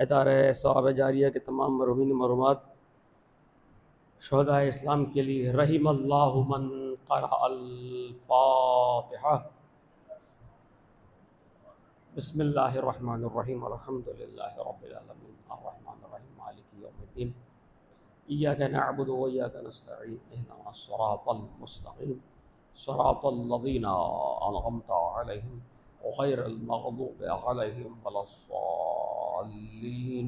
इदारे सवाब जारिया के तमाम मरहूमीन मरहूमात शुहदाए इस्लाम के लिए रहिमल्लाहु मन क़रअल फ़ातिहा। बिस्मिल्लाहिर्रहमानिर्रहीम अल्हम्दुलिल्लाहि रब्बिल आलमीन अर्रहमानिर्रहीम मालिकि यौमिद्दीन इय्याका नअबुदु व इय्याका नस्तईन इहदिनास सिरातल मुस्तक़ीम सिरातल लज़ीना अनअमता अलैहिम गैरिल मग़दूबि अलैहिम वलस्सालीन।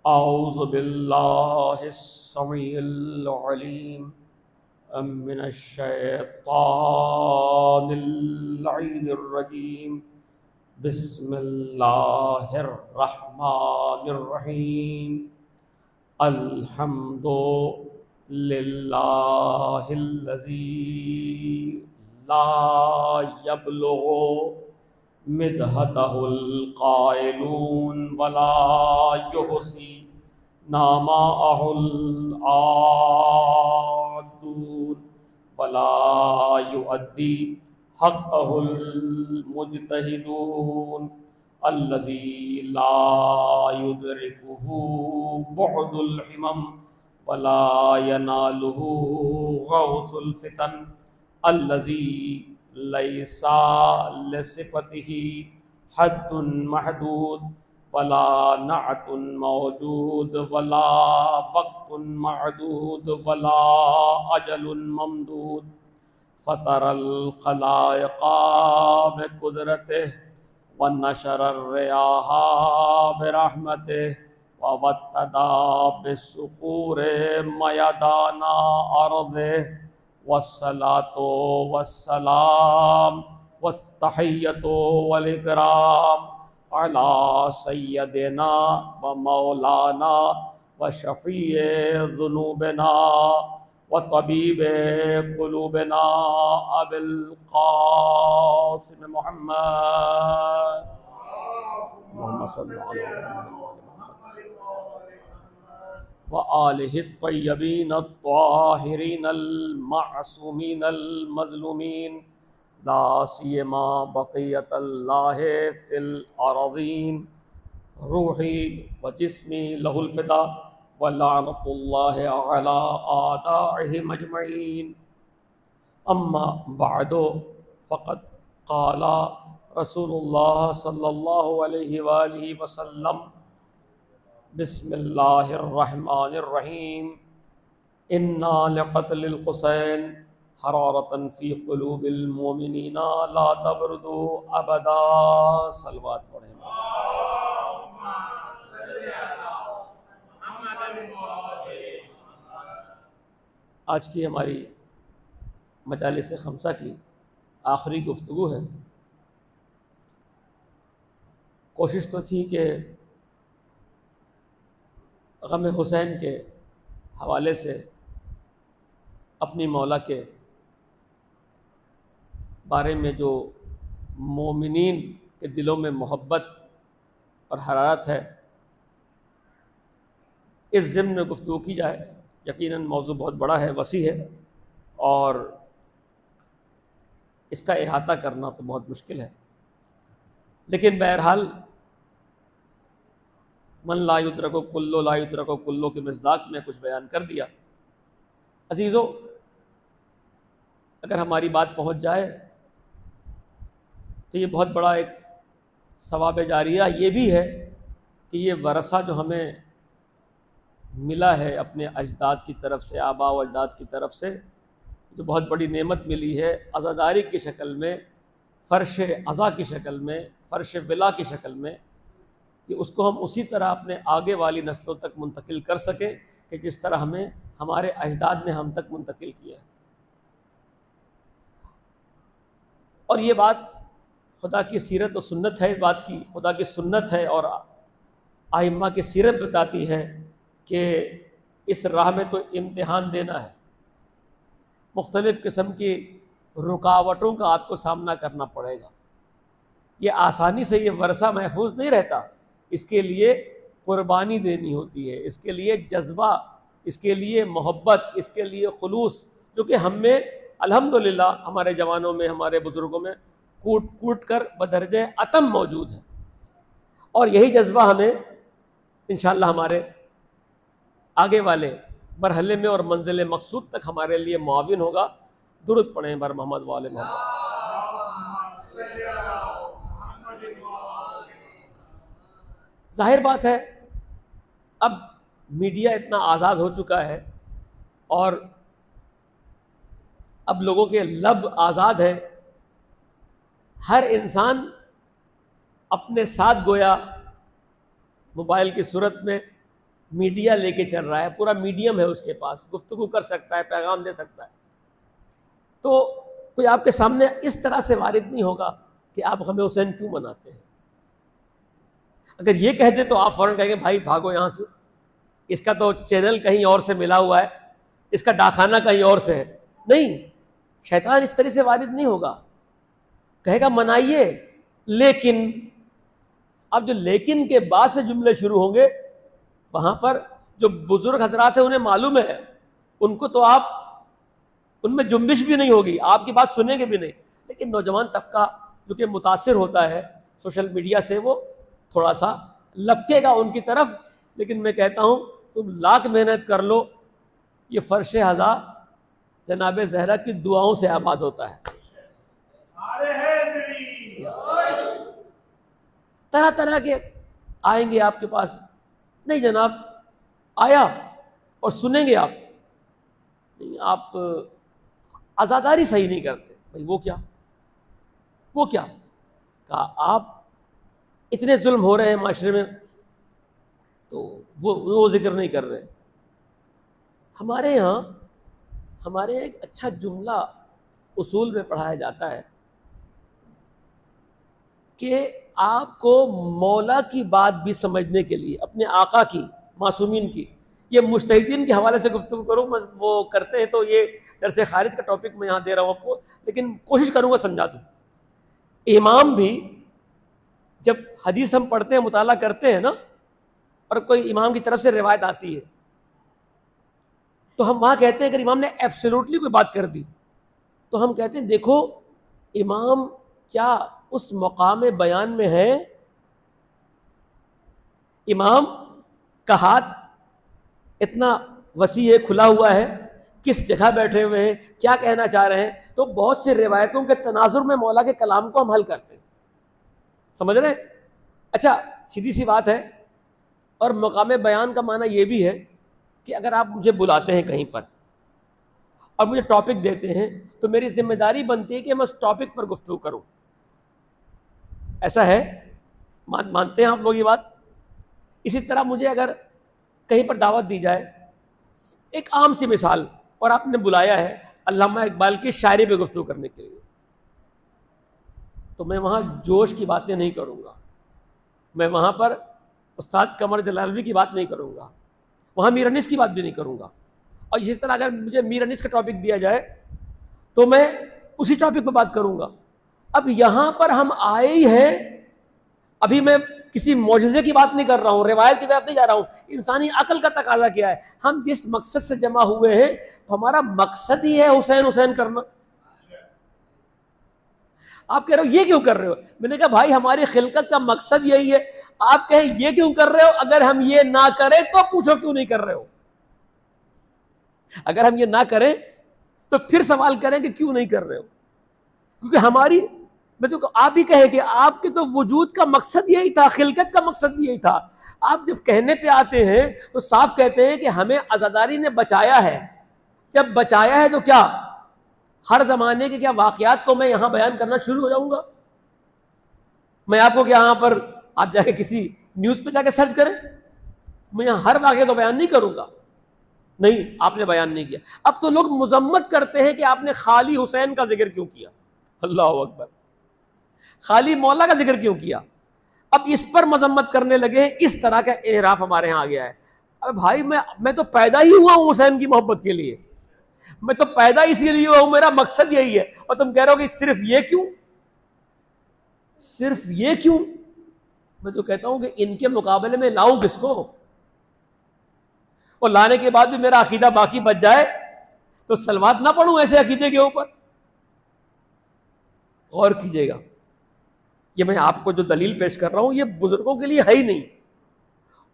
औज़ु बिल्लाहिस समीइल अलीम मिनश शैतानिर लईनिर रजीम। बिस्मिल्लाहिर रहमानिर रहीम। अल्हम्दुलिल्लाहिल्लज़ी ला यब्लुगु मिदहतहुल क़ाइलून वला युहसी नामाअहुल आदून वला युअद्दी हक़्क़हुल मुज्तहिदून अल्लज़ी ला युदरिकुहु बुअदुल हिमम वला यनालुहु गौसुल फितन अल्लज़ी लैसा लिसिफ़तिही हद्दुन महदूद वला नअतुन मौजूद वला वक़्तुन मअदूद वला अजलुन ममदूद। फ़तरल ख़लाइक़ा बिक़ुदरतिही व नशरर रियाहा बिरहमतिही व वत्तदा बिस्सुफ़ूरि मयदाना अर्दिही वस्सलातु वस्सलाम वत्तहिय्यतु वल इकराम अला सय्यदिना व मौलाना व शफ़ीए ज़ुनूबिना व तबीबे क़ुलूबिना अबिल क़ासिम मुहम्मद सल्लल्लाहु अलैहि व आलिहि त्तय्यबीन त्ताहिरीन अल-मअसूमीन अल-मज़लूमीन ला सियमा बक़ियतल्लाहि फ़िल अरज़ीन। रूही व जिस्मी लहुल फ़िदा व लानतुल्लाहि अला आदाइहिम अजमईन। अम्मा बअदु फ़क़द क़ाला रसूलुल्लाह सल्लल्लाहु अलैहि वआलिहि वसल्लम बिस्मिल्लाहिर्रहमानिर्रहीम। इन्ना लिक़त्लिल हुसैन हरारतन फ़ी क़ुलूबिल मोमिनीना ला तबरुदू अबदा। सलवात पढ़ें। आज की हमारी मजालिस खमसा की आखिरी गुफ्तगू है। कोशिश तो थी कि ग़म हुसैन के हवाले से अपनी मौला के बारे में जो मोमिनीन के दिलों में मोहब्बत और हरारत है, इस ज़िम्न में गुफ्तगू की जाए। यकीनन मौज़ू बहुत बड़ा है, वसी है और इसका इहाता करना तो बहुत मुश्किल है, लेकिन बहरहाल मन ला युद्रको कुल्लो ला युद्रको कुल्लो के मिज़दाक़ में कुछ बयान कर दिया। अज़ीज़ों, अगर हमारी बात पहुंच जाए तो ये बहुत बड़ा एक सवाब जारिया ये भी है कि ये वरसा जो हमें मिला है अपने अजदाद की तरफ से, आबा व अजदाद की तरफ से, जो बहुत बड़ी नेमत मिली है अज़ादारी की शक्ल में, फ़र्श अज़ा की शक्ल में, फ़र्श विला की शक्ल में, कि उसको हम उसी तरह अपने आगे वाली नस्लों तक मुंतकिल कर सकें कि जिस तरह हमें हमारे अजदाद ने हम तक मुंतकिल किया है। और ये बात खुदा की सीरत और सुन्नत है, इस बात की खुदा की सुन्नत है और आइम्मा की सीरत बताती है कि इस राह में तो इम्तिहान देना है, मुख्तलिफ़ किस्म की रुकावटों का आपको सामना करना पड़ेगा। ये आसानी से ये वर्षा महफूज नहीं रहता, इसके लिए कुर्बानी देनी होती है, इसके लिए जज्बा, इसके लिए मोहब्बत, इसके लिए खुलूस, जो कि हम में अल्हम्दुलिल्लाह हमारे जवानों में, हमारे बुज़ुर्गों में कूट कूट कर बदरजे अतम मौजूद है। और यही जज्बा हमें इंशाअल्लाह हमारे आगे वाले मरहले में और मंजिल मकसूद तक हमारे लिए मुआविन होगा। दुरूद पढ़ें बर मोहम्मद वाले मोहम्मद। जाहिर बात है अब मीडिया इतना आज़ाद हो चुका है और अब लोगों के लब आज़ाद है। हर इंसान अपने साथ गोया मोबाइल की सूरत में मीडिया लेके चल रहा है, पूरा मीडियम है उसके पास, गुफ्तगू कर सकता है, पैगाम दे सकता है। तो कोई आपके सामने इस तरह से वारिद नहीं होगा कि आप हमें हुसैन क्यों मनाते हैं। अगर ये कह दे तो आप फ़ौरन कहेंगे भाई भागो यहाँ से, इसका तो चैनल कहीं और से मिला हुआ है, इसका डाखाना कहीं और से है। नहीं, शैतान इस तरह से वारिद नहीं होगा, कहेगा मनाइए, लेकिन अब जो लेकिन के बाद से जुमले शुरू होंगे वहाँ पर जो बुजुर्ग हजरात हैं उन्हें मालूम है, उनको तो आप उनमें जुम्बिश भी नहीं होगी, आपकी बात सुनेंगे भी नहीं। लेकिन नौजवान तबका जो कि मुतासिर होता है सोशल मीडिया से, वो थोड़ा सा लपकेगा उनकी तरफ। लेकिन मैं कहता हूँ तुम लाख मेहनत कर लो, ये फर्श हज़ा जनाब ज़हरा की दुआओं से आबाद होता है। तरह तरह के आएंगे आपके पास, नहीं जनाब आया और सुनेंगे आप, नहीं आप आज़ादारी सही नहीं करते। भाई वो क्या कहा, आप इतने जुल्म हो रहे हैं माशरे में तो वो जिक्र नहीं कर रहे। हमारे यहाँ एक अच्छा जुमला उसूल में पढ़ाया जाता है कि आपको मौला की बात भी समझने के लिए, अपने आका की, मासूमीन की, ये मुज्तहिदीन के हवाले से गुफ्तगू करूँ, वो करते हैं तो ये दरसे खारिज का टॉपिक मैं यहाँ दे रहा हूँ आपको, लेकिन कोशिश करूँगा समझा दूँ। इमाम भी जब हदीस हम पढ़ते हैं, मुताला करते हैं ना, और कोई इमाम की तरफ से रिवायत आती है तो हम वहाँ कहते हैं अगर इमाम ने एब्सोल्युटली कोई बात कर दी तो हम कहते हैं देखो इमाम क्या उस मकाम बयान में है, इमाम का हाथ इतना वसी है, खुला हुआ है, किस जगह बैठे हुए हैं, क्या कहना चाह रहे हैं। तो बहुत सी रिवायतों के तनाजुर में मौला के कलाम को हम हल करते हैं, समझ रहे हैं। अच्छा सीधी सी बात है, और मकाम बयान का माना यह भी है कि अगर आप मुझे बुलाते हैं कहीं पर और मुझे टॉपिक देते हैं तो मेरी जिम्मेदारी बनती है कि मैं उस टॉपिक पर गुफ्तगू करूं। ऐसा है, मानते हैं आप लोग ये बात। इसी तरह मुझे अगर कहीं पर दावत दी जाए, एक आम सी मिसाल, और आपने बुलाया है अल्लामा इकबाल की शायरी पे गुफ्तगू करने के लिए, तो मैं वहाँ जोश की बातें नहीं करूँगा, मैं वहाँ पर उस्ताद कमर जलालवी की बात नहीं करूँगा, वहाँ मीर अनीस की बात भी नहीं करूँगा। और इसी तरह अगर मुझे मीर अनीस का टॉपिक दिया जाए तो मैं उसी टॉपिक पर बात करूँगा। अब यहाँ पर हम आए ही हैं, अभी मैं किसी मौजज़े की बात नहीं कर रहा हूँ, रिवायत की तरफ नहीं जा रहा हूँ, इंसानी अकल का तकाजा क्या है। हम जिस मकसद से जमा हुए हैं, हमारा मकसद ही है हुसैन हुसैन करना। आप कह रहे हो ये क्यों कर रहे हो, मैंने कहा भाई हमारी खिलकत का मकसद यही है। आप कहें ये क्यों कर रहे हो, अगर हम ये ना करें तो पूछो क्यों नहीं कर रहे हो। अगर हम ये ना करें तो फिर सवाल करें कि क्यों नहीं कर रहे हो, क्योंकि हमारी, मैं तो आप ही कहें कि आपके तो वजूद का मकसद यही था, खिलकत का मकसद भी यही था। आप जब कहने पे आते हैं तो साफ कहते हैं कि हमें आज़ादारी ने बचाया है। जब बचाया है तो क्या हर जमाने के क्या वाकयात को मैं यहां बयान करना शुरू हो जाऊंगा? मैं आपको क्या यहां पर आप जाके किसी न्यूज़ पे जाके सर्च करें, मैं यहां हर वाकया तो बयान नहीं करूंगा। नहीं, आपने बयान नहीं किया। अब तो लोग मुजम्मत करते हैं कि आपने खाली हुसैन का जिक्र क्यों किया, अल्लाह अकबर, खाली मौला का जिक्र क्यों किया। अब इस पर मजम्मत करने लगे, इस तरह का एहराफ हमारे यहाँ आ गया है। अरे भाई मैं तो पैदा ही हुआ हूँ हुसैन की मोहब्बत के लिए, मैं तो पैदा इसीलिए हुआ हूँ, मेरा मकसद यही है। और तुम कह रहे हो कि सिर्फ ये क्यों, सिर्फ ये क्यों। मैं तो कहता हूं कि इनके मुकाबले में लाऊं किसको, और लाने के बाद भी मेरा अकीदा बाकी बच जाए तो सलवात ना पढ़ूं ऐसे अकीदे के ऊपर। गौर कीजिएगा, ये मैं आपको जो दलील पेश कर रहा हूं ये बुजुर्गों के लिए है ही नहीं।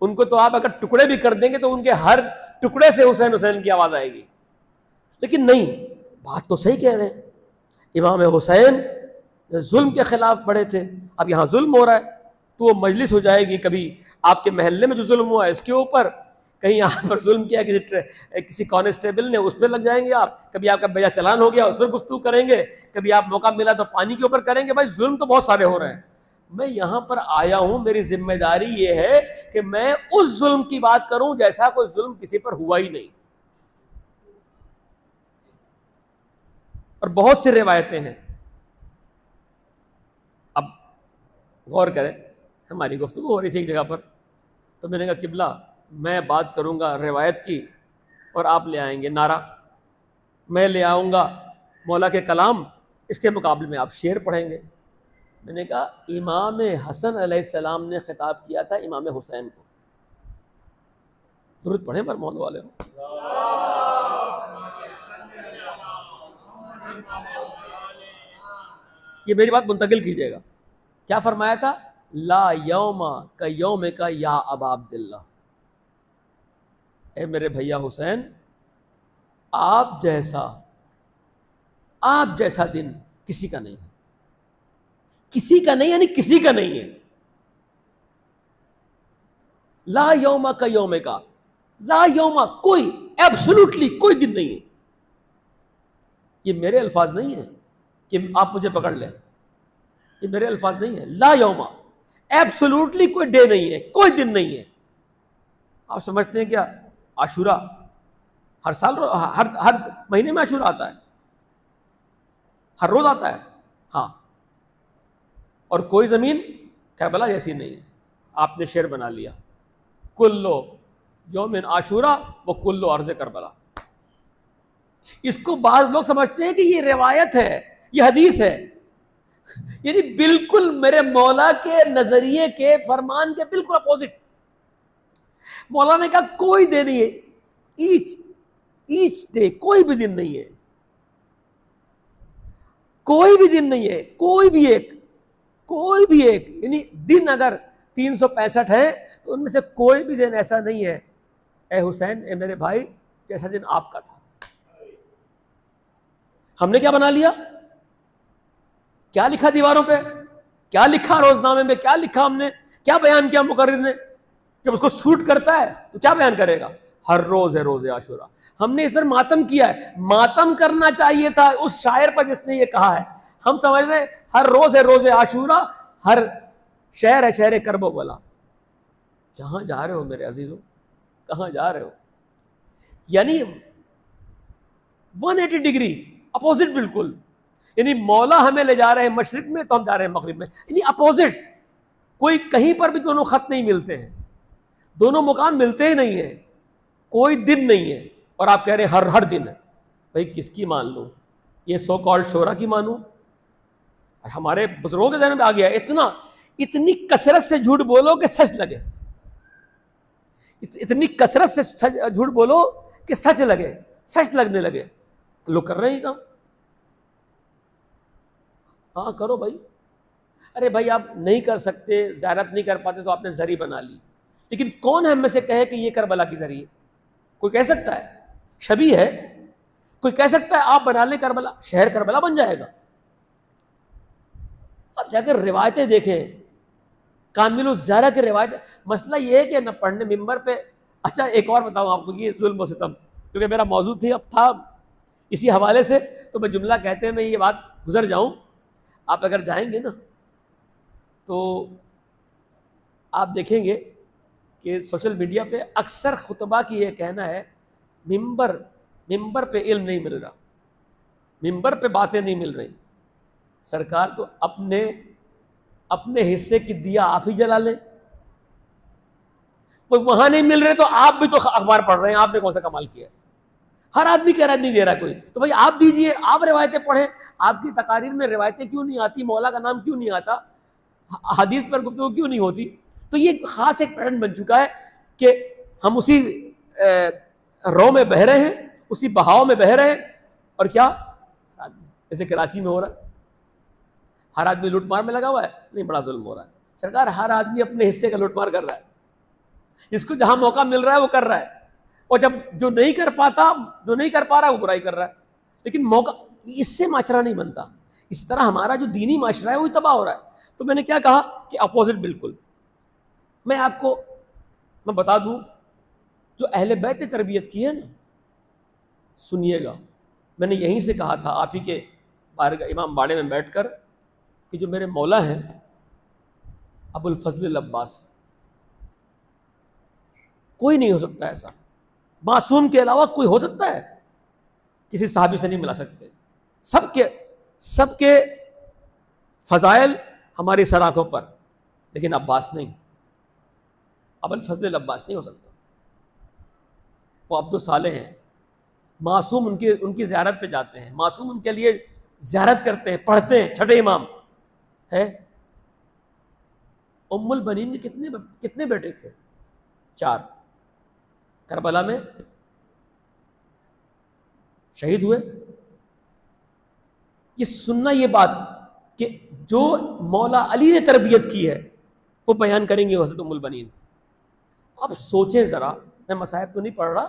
उनको तो आप अगर टुकड़े भी कर देंगे तो उनके हर टुकड़े से हुसैन हुसैन की आवाज आएगी। लेकिन नहीं, बात तो सही कह रहे हैं, इमाम हुसैन जुल्म के खिलाफ बड़े थे। अब यहाँ जुल्म हो रहा है तो वो मजलिस हो जाएगी, कभी आपके महल्ले में जो जुल्म हुआ है इसके ऊपर, कहीं यहाँ पर जुल्म किया किसी कांस्टेबल ने, उस पर लग जाएंगे आप, कभी आपका बेजा चलान हो गया उस पर गुफ्तगू करेंगे, कभी आप मौका मिला तो पानी के ऊपर करेंगे। भाई जुल्म तो बहुत सारे हो रहे हैं। मैं यहाँ पर आया हूं, मेरी जिम्मेदारी ये है कि मैं उस जुल्म की बात करूं जैसा कोई जुल्म किसी पर हुआ ही नहीं। और बहुत सी रिवायतें हैं। अब गौर करें, हमारी गुफ्तगू हो रही थी एक जगह पर, तो मैंने कहा किबला मैं बात करूंगा रिवायत की और आप ले आएंगे नारा, मैं ले आऊंगा मौला के कलाम, इसके मुकाबले में आप शेर पढ़ेंगे। मैंने कहा इमाम हसन अलैहिस्सलाम ने खिताब किया था इमाम हुसैन को। दुरूद पढ़े पर मोहन वाले हो। ये मेरी बात मुंतकिल कीजिएगा। क्या फरमाया था? ला यौमा का यौम का या अबा अब्दुल्लाह, ए मेरे भैया हुसैन, आप जैसा दिन किसी का नहीं है। किसी का नहीं यानी किसी का नहीं है। ला यौमा का यौम का, ला यौमा कोई, एब्सोल्युटली कोई दिन नहीं है। ये मेरे अल्फाज नहीं है कि आप मुझे पकड़ लें, ये मेरे अल्फाज नहीं है। ला यौमा, एब्सोल्युटली कोई डे नहीं है, कोई दिन नहीं है। आप समझते हैं क्या आशूरा हर साल हर महीने में आशूरा आता है, हर रोज आता है? हाँ। और कोई जमीन करबला जैसी नहीं है। आपने शेर बना लिया, कुल्लो यौमिन आशूरा वो कुल्लो अर्ज़ करबला। इसको बाज लोग समझते हैं कि ये रिवायत है, ये हदीस है, यानी बिल्कुल मेरे मौला के नजरिए के फरमान के बिल्कुल अपोजिट। मौला ने कहा कोई दिन नहीं है, ईच डे, कोई भी दिन नहीं है, कोई भी दिन नहीं है, कोई भी एक, यानी दिन अगर 365 है तो उनमें से कोई भी दिन ऐसा नहीं है ए हुसैन, ए मेरे भाई, जैसा दिन आपका था। हमने क्या बना लिया? क्या लिखा दीवारों पे, क्या लिखा रोजनामे में, क्या लिखा हमने, क्या बयान किया मुकर्रिर ने? जब उसको सूट करता है तो क्या बयान करेगा? हर रोज है रोजे आशूरा। हमने इस पर मातम किया है। मातम करना चाहिए था उस शायर पर जिसने ये कहा है। हम समझ रहे हर रोज है रोजे आशूरा, हर शहर है शहर करबो वाला। कहां जा रहे हो मेरे अजीजों, कहां जा रहे हो? यानी 180 डिग्री अपोजिट बिल्कुल। यानी मौला हमें ले जा रहे हैं मशरिक में तो हम जा रहे हैं मगरिब में, यानी अपोजिट। कोई कहीं पर भी दोनों खत नहीं मिलते हैं, दोनों मुकाम मिलते ही नहीं है, कोई दिन नहीं है। और आप कह रहे हैं हर दिन है। भाई किसकी मान लूं? ये सो कॉल्ड शोरा की मानूं? हमारे बुजुर्गों के जहन में आ गया इतनी कसरत से झूठ बोलो कि सच लगे, इतनी कसरत से झूठ बोलो कि सच लगे, सच लगने लगे। तो लोग कर रहे हैं काम। हाँ करो भाई। अरे भाई आप नहीं कर सकते, ज़ियारत नहीं कर पाते तो आपने जरी बना ली, लेकिन कौन हम में से कहे कि ये करबला की जरी है? कोई कह सकता है शबी है? कोई कह सकता है आप बना लें करबला, शहर करबला बन जाएगा? अब जाकर रिवायतें देखें, कामिल ज़ारा की रिवायत। मसला ये है कि न पढ़ने मिंबर पे। अच्छा एक और बताऊं आपको, ये जुल्म व सितम, क्योंकि मेरा मौजू थी अब था इसी हवाले से, तो मैं जुमला कहते हैं मैं ये बात गुजर जाऊं। आप अगर जाएंगे ना तो आप देखेंगे कि सोशल मीडिया पे अक्सर खुतबा की ये कहना है मिंबर पे इल्म नहीं मिल रहा, मिंबर पे बातें नहीं मिल रही। सरकार तो अपने हिस्से की दिया आप ही जला लें। तो वहां नहीं मिल रहे तो आप भी तो अखबार पढ़ रहे हैं, आपने कौन सा कमाल किया? हर आदमी कह रहा नहीं दे रहा कोई, तो भाई आप दीजिए, आप रिवायतें पढ़ें। आपकी तकारीर में रिवायतें क्यों नहीं आती? मौला का नाम क्यों नहीं आता? हदीस पर गुफ्तगू क्यों नहीं होती? तो ये खास एक पैटर्न बन चुका है कि हम उसी रो में बह रहे हैं, उसी बहाव में बह रहे हैं। और क्या जैसे कराची में हो रहा है, हर आदमी लूटमार में लगा हुआ है? नहीं, बड़ा जुल्म हो रहा है। सरकार, हर आदमी अपने हिस्से का लूटमार कर रहा है, जिसको जहां मौका मिल रहा है वो कर रहा है, और जब जो नहीं कर पा रहा है वो बुराई कर रहा है। लेकिन मौका, इससे माशरा नहीं बनता। इस तरह हमारा जो दीनी माशरा है वो तबाह हो रहा है। तो मैंने क्या कहा कि अपोजिट बिल्कुल। मैं बता दूं, जो अहले बैत ने तरबियत की है ना, सुनिएगा, मैंने यहीं से कहा था आप ही के बारगाह इमाम बाड़े में बैठकर कि जो मेरे मौला हैं अबुल फजल अब्बास, कोई नहीं हो सकता ऐसा, मासूम के अलावा कोई हो सकता है? किसी साहबी से नहीं मिला सकते। सबके फजाइल हमारी सराखों पर, लेकिन अब्बास नहीं, अबुल फजल अब्बास नहीं हो सकता। वो अब्दुल साले हैं, मासूम उनकी ज़ियारत पे जाते हैं, मासूम उनके लिए ज़ियारत करते हैं, पढ़ते हैं, छठे इमाम है। उम्मुल बनीन के कितने बेटे थे? 4। करबला में शहीद हुए। ये सुनना, ये बात कि जो मौला अली ने तरबियत की है वो बयान करेंगे हज़रत उम्मुल बनीन। अब सोचें ज़रा, मैं मसाइब तो नहीं पढ़ रहा,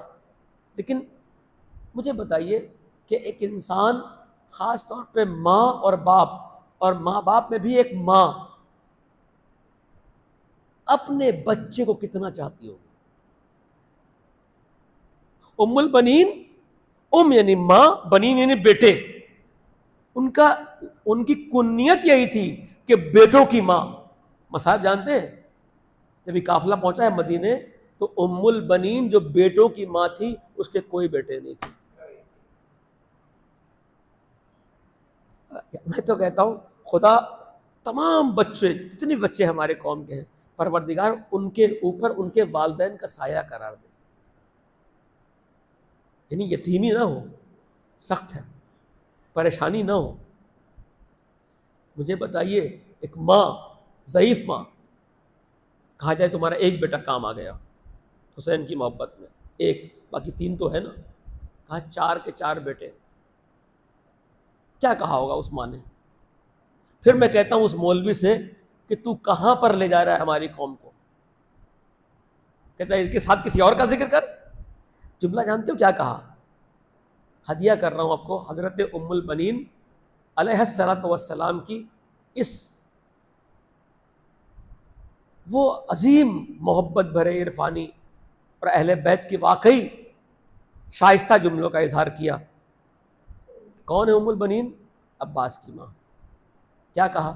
लेकिन मुझे बताइए कि एक इंसान, ख़ास तौर पे माँ और बाप, और माँ बाप में भी एक माँ, अपने बच्चे को कितना चाहती होगी। उम्मुल बनीन, यानी माँ, बनीन यानी बेटे, उनकी कुन्नियत यही थी कि बेटों की माँ। मसाहब जानते हैं, जब ये काफिला पहुंचा है मदीने, तो उम्मुल बनीन जो बेटों की माँ थी, उसके कोई बेटे नहीं थे। मैं तो कहता हूं, खुदा तमाम बच्चे, जितने बच्चे हमारे कौम के हैं, परवरदिगार उनके ऊपर उनके वालिदैन का साया करार दे, यानी यतीमी ना हो, सख्त है, परेशानी ना हो। मुझे बताइए, एक माँ, ज़ईफ़ माँ, कहा जाए तुम्हारा एक बेटा काम आ गया हुसैन की मोहब्बत में, एक, बाकी 3 तो है ना, कहा 4 के 4 बेटे, क्या कहा होगा उस माँ ने? फिर मैं कहता हूँ उस मौलवी से कि तू कहाँ पर ले जा रहा है हमारी कौम को? कहता है इसके साथ किसी और का जिक्र कर। जुमला जानते हो क्या कहा? हदिया कर रहा हूँ आपको हज़रत उम्मुल बनीन अलैहिस्सलातु वस्सलाम की इस वो अजीम मोहब्बत भरे इरफानी और अहले बैत की वाकई शाइस्ता जुमलों का इजहार किया। कौन है उम्मुल बनीन? अब्बास की माँ। क्या कहा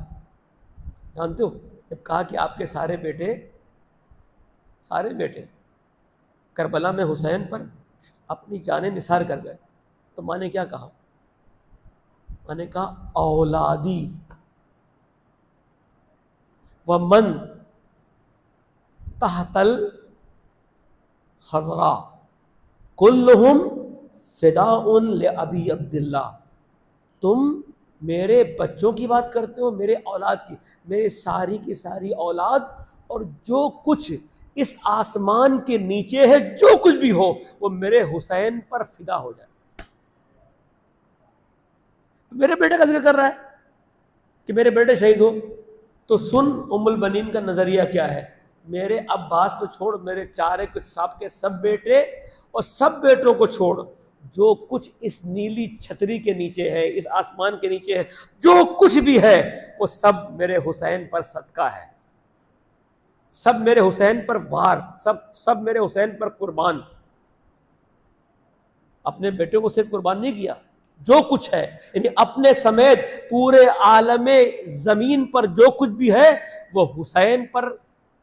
जानते हो? जब कहा कि आपके सारे बेटे करबला में हुसैन पर अपनी जाने निसार कर गए, तो माँ ने क्या कहा? माँ ने कहा औलादी व मन तहतल खज़रा कुल्लुहुम फिदाउन ले अबी अब्दुल्ला। तुम मेरे बच्चों की बात करते हो, मेरे औलाद की, मेरे सारी की सारी औलाद और जो कुछ इस आसमान के नीचे है, जो कुछ भी हो, वो मेरे हुसैन पर फिदा हो जाए। तो मेरे बेटे का जिक्र कर रहा है कि मेरे बेटे शहीद हो, तो सुन उम्मुल बनीन का नजरिया क्या है। मेरे अब्बास तो छोड़, मेरे 4 कुछ साहब के सब बेटे और सब बेटों को छोड़, जो कुछ इस नीली छतरी के नीचे है, इस आसमान के नीचे है, जो कुछ भी है, वो सब मेरे हुसैन पर सदका है, सब मेरे हुसैन पर वार, सब मेरे हुसैन पर कुर्बान। अपने बेटे को सिर्फ कुर्बान नहीं किया, जो कुछ है, यानी अपने समेत पूरे आलमे जमीन पर जो कुछ भी है वो हुसैन पर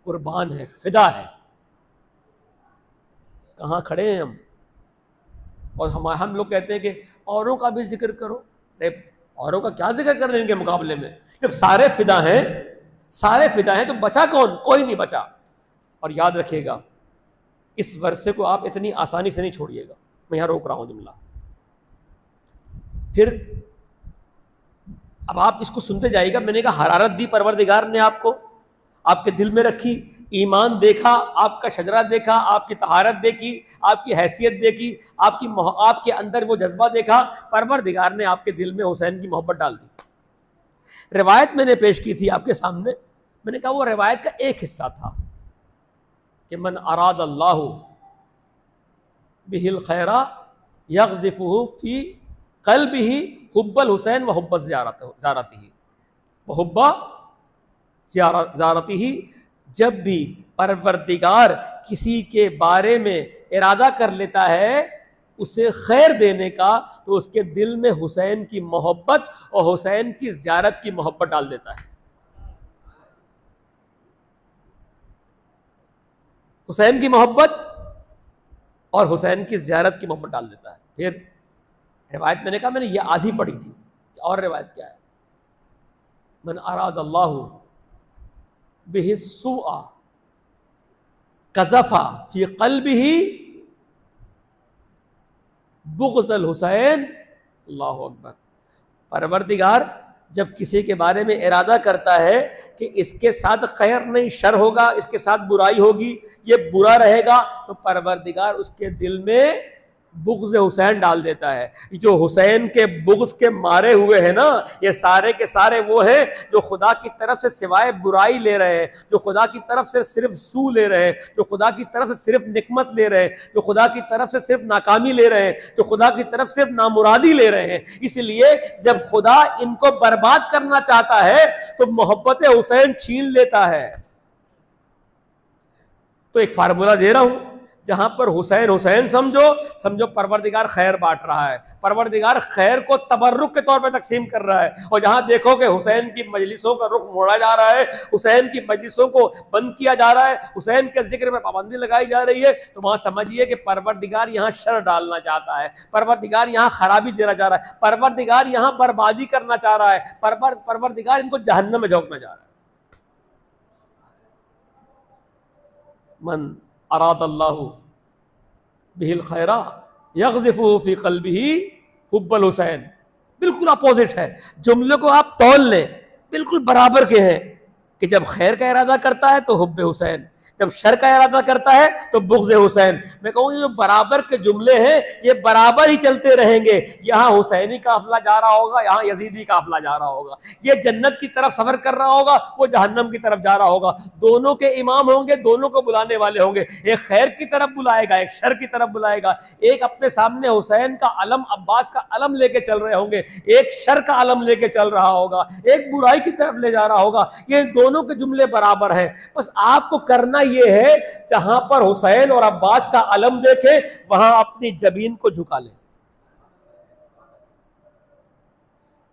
कुर्बान है, फिदा है। कहाँ खड़े हैं हम? और हम लोग कहते हैं कि औरों का भी जिक्र करो। अरे औरों का क्या जिक्र कर रहे हैं इनके मुकाबले में? जब सारे फिदा हैं तो बचा कौन? कोई नहीं बचा। और याद रखिएगा, इस वर्षे को आप इतनी आसानी से नहीं छोड़िएगा। मैं यहां रोक रहा हूं जुमला। फिर अब आप इसको सुनते जाइएगा। मैंने कहा हरारत दी परवरदिगार ने आपको, आपके दिल में रखी, ईमान देखा, आपका शजरा देखा, आपकी तहारत देखी, आपकी हैसियत देखी, आपके अंदर वो जज्बा देखा, परवरदिगार ने आपके दिल में हुसैन की मोहब्बत डाल दी। रिवायत मैंने पेश की थी आपके सामने, मैंने कहा वो रिवायत का एक हिस्सा था कि मन अराद अल्लाहु बिहिल खैरा यग़ज़िफ़ुहु फी क़ल्बिही हुब्बल हुसैन व हुब्ब ज़ियारतिही व हुब्ब ज़ियारतिही। जब भी परवरदिगार किसी के बारे में इरादा कर लेता है उसे खैर देने का, तो उसके दिल में हुसैन की मोहब्बत और हुसैन की ज़ियारत की मोहब्बत डाल देता है। हुसैन की मोहब्बत और हुसैन की ज़ियारत की मोहब्बत डाल देता है। फिर रिवायत मैंने कहा मैंने ये आधी पढ़ी थी, और रिवायत क्या है, मन अराद अल्लाहु बिही सुआ कज़फ़ा फी क़ल्बिही बुग़्ज़ल हुसैन। अल्लाहु अकबर। परवरदिगार जब किसी के बारे में इरादा करता है कि इसके साथ खैर नहीं शर होगा, इसके साथ बुराई होगी, ये बुरा रहेगा, तो परवरदिगार उसके दिल में बुग़्ज़ हुसैन डाल देता है। जो हुसैन के बुग़्ज़ के मारे हुए हैं ना, ये सारे के सारे वो हैं जो खुदा की तरफ से सिवाय बुराई ले रहे हैं, जो खुदा की तरफ से सिर्फ सू ले रहे हैं, जो खुदा की तरफ से सिर्फ निकमत ले रहे हैं, जो खुदा की तरफ से सिर्फ नाकामी ले रहे हैं, जो खुदा की तरफ सिर्फ नामुरादी ले रहे हैं। इसलिए जब खुदा इनको बर्बाद करना चाहता है तो मोहब्बत हुसैन छीन लेता है। तो एक फार्मूला दे रहा हूं, जहां पर हुसैन हुसैन समझो परवरदिगार खैर बांट रहा है, परवरदिगार खैर को तबर्रुक के तौर पे तकसीम कर रहा है। और जहां देखो कि हुसैन की मजलिसों का रुख मोड़ा जा रहा है, हुसैन की मजलिसों को बंद किया जा रहा है, हुसैन के जिक्र में पाबंदी लगाई जा रही है, तो वहां समझिए कि परवरदिगार यहाँ शर डालना चाहता है, परवरदिगार यहाँ खराबी देना चाह रहा है, परवरदिगार यहाँ बर्बादी करना चाह रहा है, परवरदिगार इनको जहन्नम में झोंकना चाह रहा है। मन अराद अल्लाहु बिहिल खैरा यग़ज़िफ़ुहु फी क़ल्बिही हुब्बल हुसैन। बिल्कुल अपोजिट है। जुमले को आप तौल लें, बिल्कुल बराबर के हैं कि जब खैर का इरादा करता है तो हुब्बे हुसैन, जब शर का इरादा करता है तो बुग़्ज़ हुसैन। मैं कहूँ ये जो बराबर के जुमले हैं ये बराबर ही चलते रहेंगे। यहाँ हुसैनी काफिला जा रहा होगा, यहाँ यजीदी काफिला जा रहा होगा, ये जन्नत की तरफ सफर कर रहा होगा, वो जहन्नम की तरफ जा रहा होगा। दोनों के इमाम होंगे, दोनों को बुलाने वाले होंगे। एक खैर की तरफ बुलाएगा, एक शर की तरफ बुलाएगा। एक अपने सामने हुसैन का अलम, अब्बास का अलम लेके चल रहे होंगे, एक शर का अलम लेके चल रहा होगा, एक बुराई की तरफ ले जा रहा होगा। ये दोनों के जुमले बराबर हैं। बस आपको करना ये है, जहां पर हुसैन और अब्बास का अलम देखे वहां अपनी जबीन को झुका ले।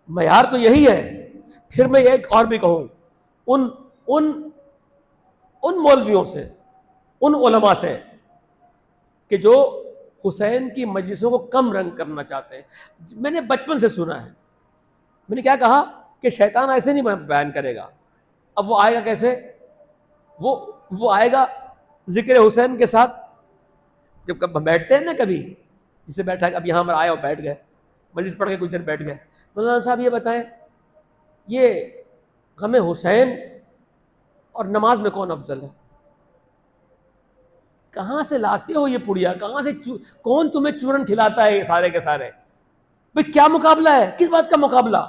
मयार तो यही है। फिर मैं एक और भी कहूं, उन उन उन मौलवियों से, उन उलमा से कि जो हुसैन की मजलिसों को कम रंग करना चाहते हैं। मैंने बचपन से सुना है, मैंने क्या कहा कि शैतान ऐसे नहीं बयान करेगा। अब वो आएगा कैसे? वो आएगा जिक्र हुसैन के साथ। जब कब बैठते हैं ना, कभी जिसे बैठा, अब यहाँ पर आए और बैठ गए, मजलिस पढ़ के कुछ देर बैठ गए, मौलाना साहब ये बताएं, ये गम हुसैन और नमाज में कौन अफजल है? कहाँ से लाते हो ये पुड़िया? कहाँ से कौन तुम्हें चूरन खिलाता है? ये सारे के सारे भाई क्या मुकाबला है? किस बात का मुकाबला?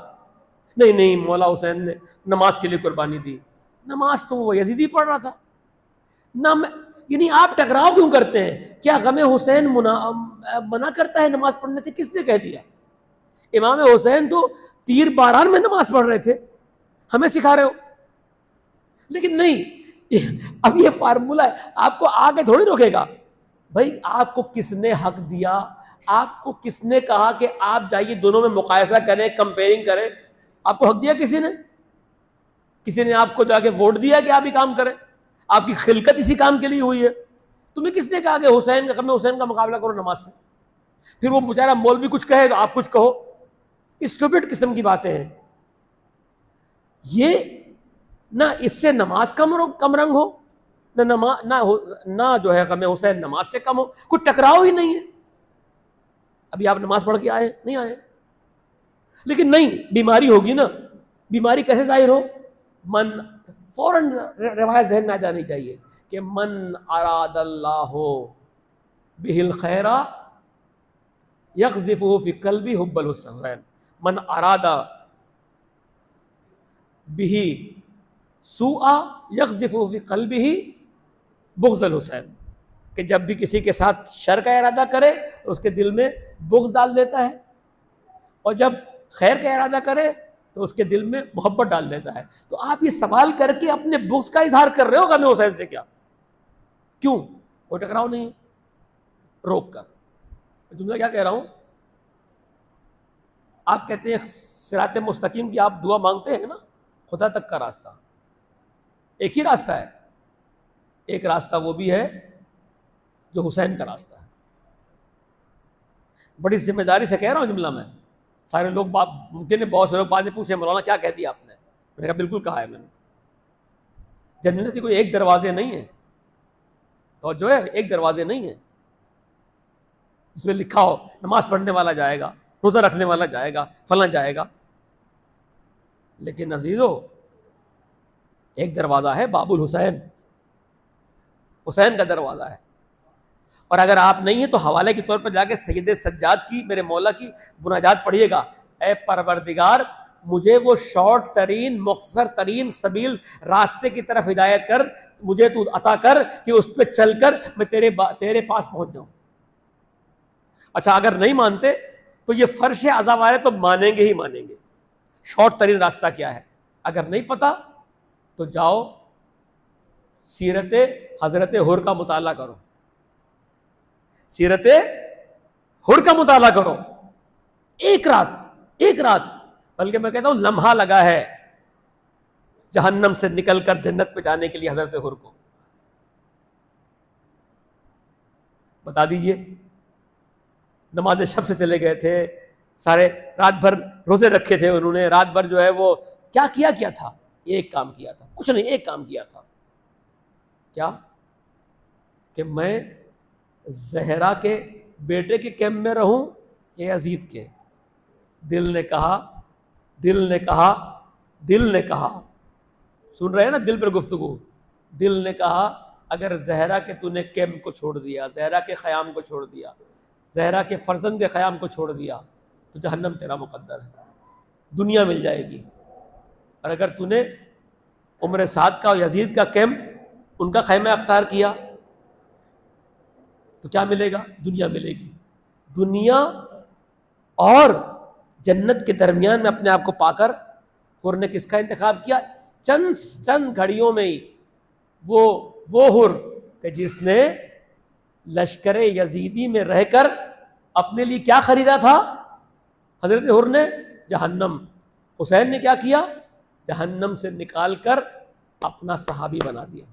नहीं नहीं, मौला हुसैन ने नमाज के लिए कुर्बानी दी। नमाज तो वो यजीदी पढ़ रहा था ना। यानी आप टकराव क्यों करते हैं? क्या गम हुसैन मना करता है नमाज पढ़ने से? किसने कह दिया? इमाम हुसैन तो तीर बारान में नमाज पढ़ रहे थे, हमें सिखा रहे हो। लेकिन नहीं, अब ये फार्मूला है, आपको आगे थोड़ी रोकेगा। भाई आपको किसने हक दिया? आपको किसने कहा कि आप जाइए दोनों में मुकायसा करें, कंपेयरिंग करें? आपको हक दिया किसी ने? किसी ने आपको जाके वोट दिया कि आप ही काम करें? आपकी खिलकत इसी काम के लिए हुई है। तुम्हें किसने कहा कि हुसैन का मुकाबला करो नमाज से? फिर वो बेचारा मौलवी कुछ कहे तो आप कुछ कहो। स्टूपिड किस्म की बातें हैं ये। ना इससे नमाज कम रंग हो, ना जो है गम हुसैन नमाज से कम हो। कुछ टकराव ही नहीं है। अभी आप नमाज पढ़ के आए? नहीं आए। लेकिन नहीं, बीमारी होगी ना। बीमारी कैसे जाहिर हो? मन फौरन रिवायत ज़हन में आ जानी चाहिए कि मन अरादल्लाहु बिहिल खैरा यग़ज़िफ़ुहु फ़ी क़ल्बी हुब्बल हुसैन। मन अरादा बिही सुआ यक़ज़िफ़ु फ़ी क़ल्बिही बुग़्ज़ल हुसैन, कि जब भी किसी के साथ शर का इरादा करे तो उसके दिल में बुग़्ज़ डाल देता है, और जब खैर का इरादा करे तो उसके दिल में मोहब्बत डाल देता है। तो आप ये सवाल करके अपने बुग़्ज़ का इजहार कर रहे हो गम हुसैन से क्या? क्यों? कोई टकराव नहीं, रोक कर। जुमला क्या कह रहा हूं, आप कहते हैं सिराते मुस्तकीम की आप दुआ मांगते हैं ना, खुदा तक का रास्ता एक ही रास्ता है। एक रास्ता वो भी है जो हुसैन का रास्ता है। बड़ी जिम्मेदारी से कह रहा हूं जुमला में। सारे लोग मुमकिन है बहुत से लोग बाद में पूछे मौलाना क्या कह दिया आपने, मैंने कहा बिल्कुल कहा है मैंने। जन्नत के कोई एक दरवाजे नहीं है, तो जो है एक दरवाजे नहीं है इसमें लिखा हो नमाज पढ़ने वाला जाएगा, रोजा रखने वाला जाएगा, फला जाएगा। लेकिन अजीजों, एक दरवाज़ा है बाबुल हुसैन, हुसैन का दरवाज़ा है। और अगर आप नहीं है तो हवाले के तौर पर जाके सैयद सज्जाद की, मेरे मौला की मुनाजात पढ़िएगा, ए परवरदिगार मुझे वो शॉर्ट तरीन मुख्तसर तरीन सबील रास्ते की तरफ हिदायत कर, मुझे तू अता कर कि उस पर चलकर मैं तेरे पास पहुंच जाऊं। अच्छा, अगर नहीं मानते तो ये फर्श अज़ा वाले तो मानेंगे ही मानेंगे। शॉर्ट तरीन रास्ता क्या है? अगर नहीं पता तो जाओ सीरत हजरत हुर का मुताला करो, सीरत हुर का मुताला करो। एक रात बल्कि मैं कहता हूं लम्हा लगा है जहन्नम से निकलकर जन्नत पे जाने के लिए हजरत हुर को। बता दीजिए, नमाज शब से चले गए थे, सारे रात भर रोजे रखे थे उन्होंने, रात भर जो है वो क्या किया था? एक काम किया था, कुछ नहीं, एक काम किया था। क्या? कि मैं जहरा के बेटे के कैम्प में रहूं या यजीद के? दिल ने कहा, सुन रहे हैं ना, दिल पर गुफ्तगू। दिल ने कहा अगर जहरा के तूने कैम्प को छोड़ दिया, जहरा के ख़याम को छोड़ दिया, जहरा के फर्जंद के ख़याम को छोड़ दिया तो जहन्नम तेरा मुकद्दर है, दुनिया मिल जाएगी। और अगर तूने उम्र साद का और यजीद का कैम्प, उनका खैमा अख्तार किया तो क्या मिलेगा? दुनिया मिलेगी। दुनिया और जन्नत के दरमियान में अपने आप को पाकर हुर ने किसका इंतखाब किया? चंद घड़ियों में ही वो हुर कि जिसने लश्कर यजीदी में रहकर अपने लिए क्या खरीदा था? हजरत हुर ने जहन्नम। हुसैन ने क्या किया? जहन्नम से निकालकर अपना सहाबी बना दिया।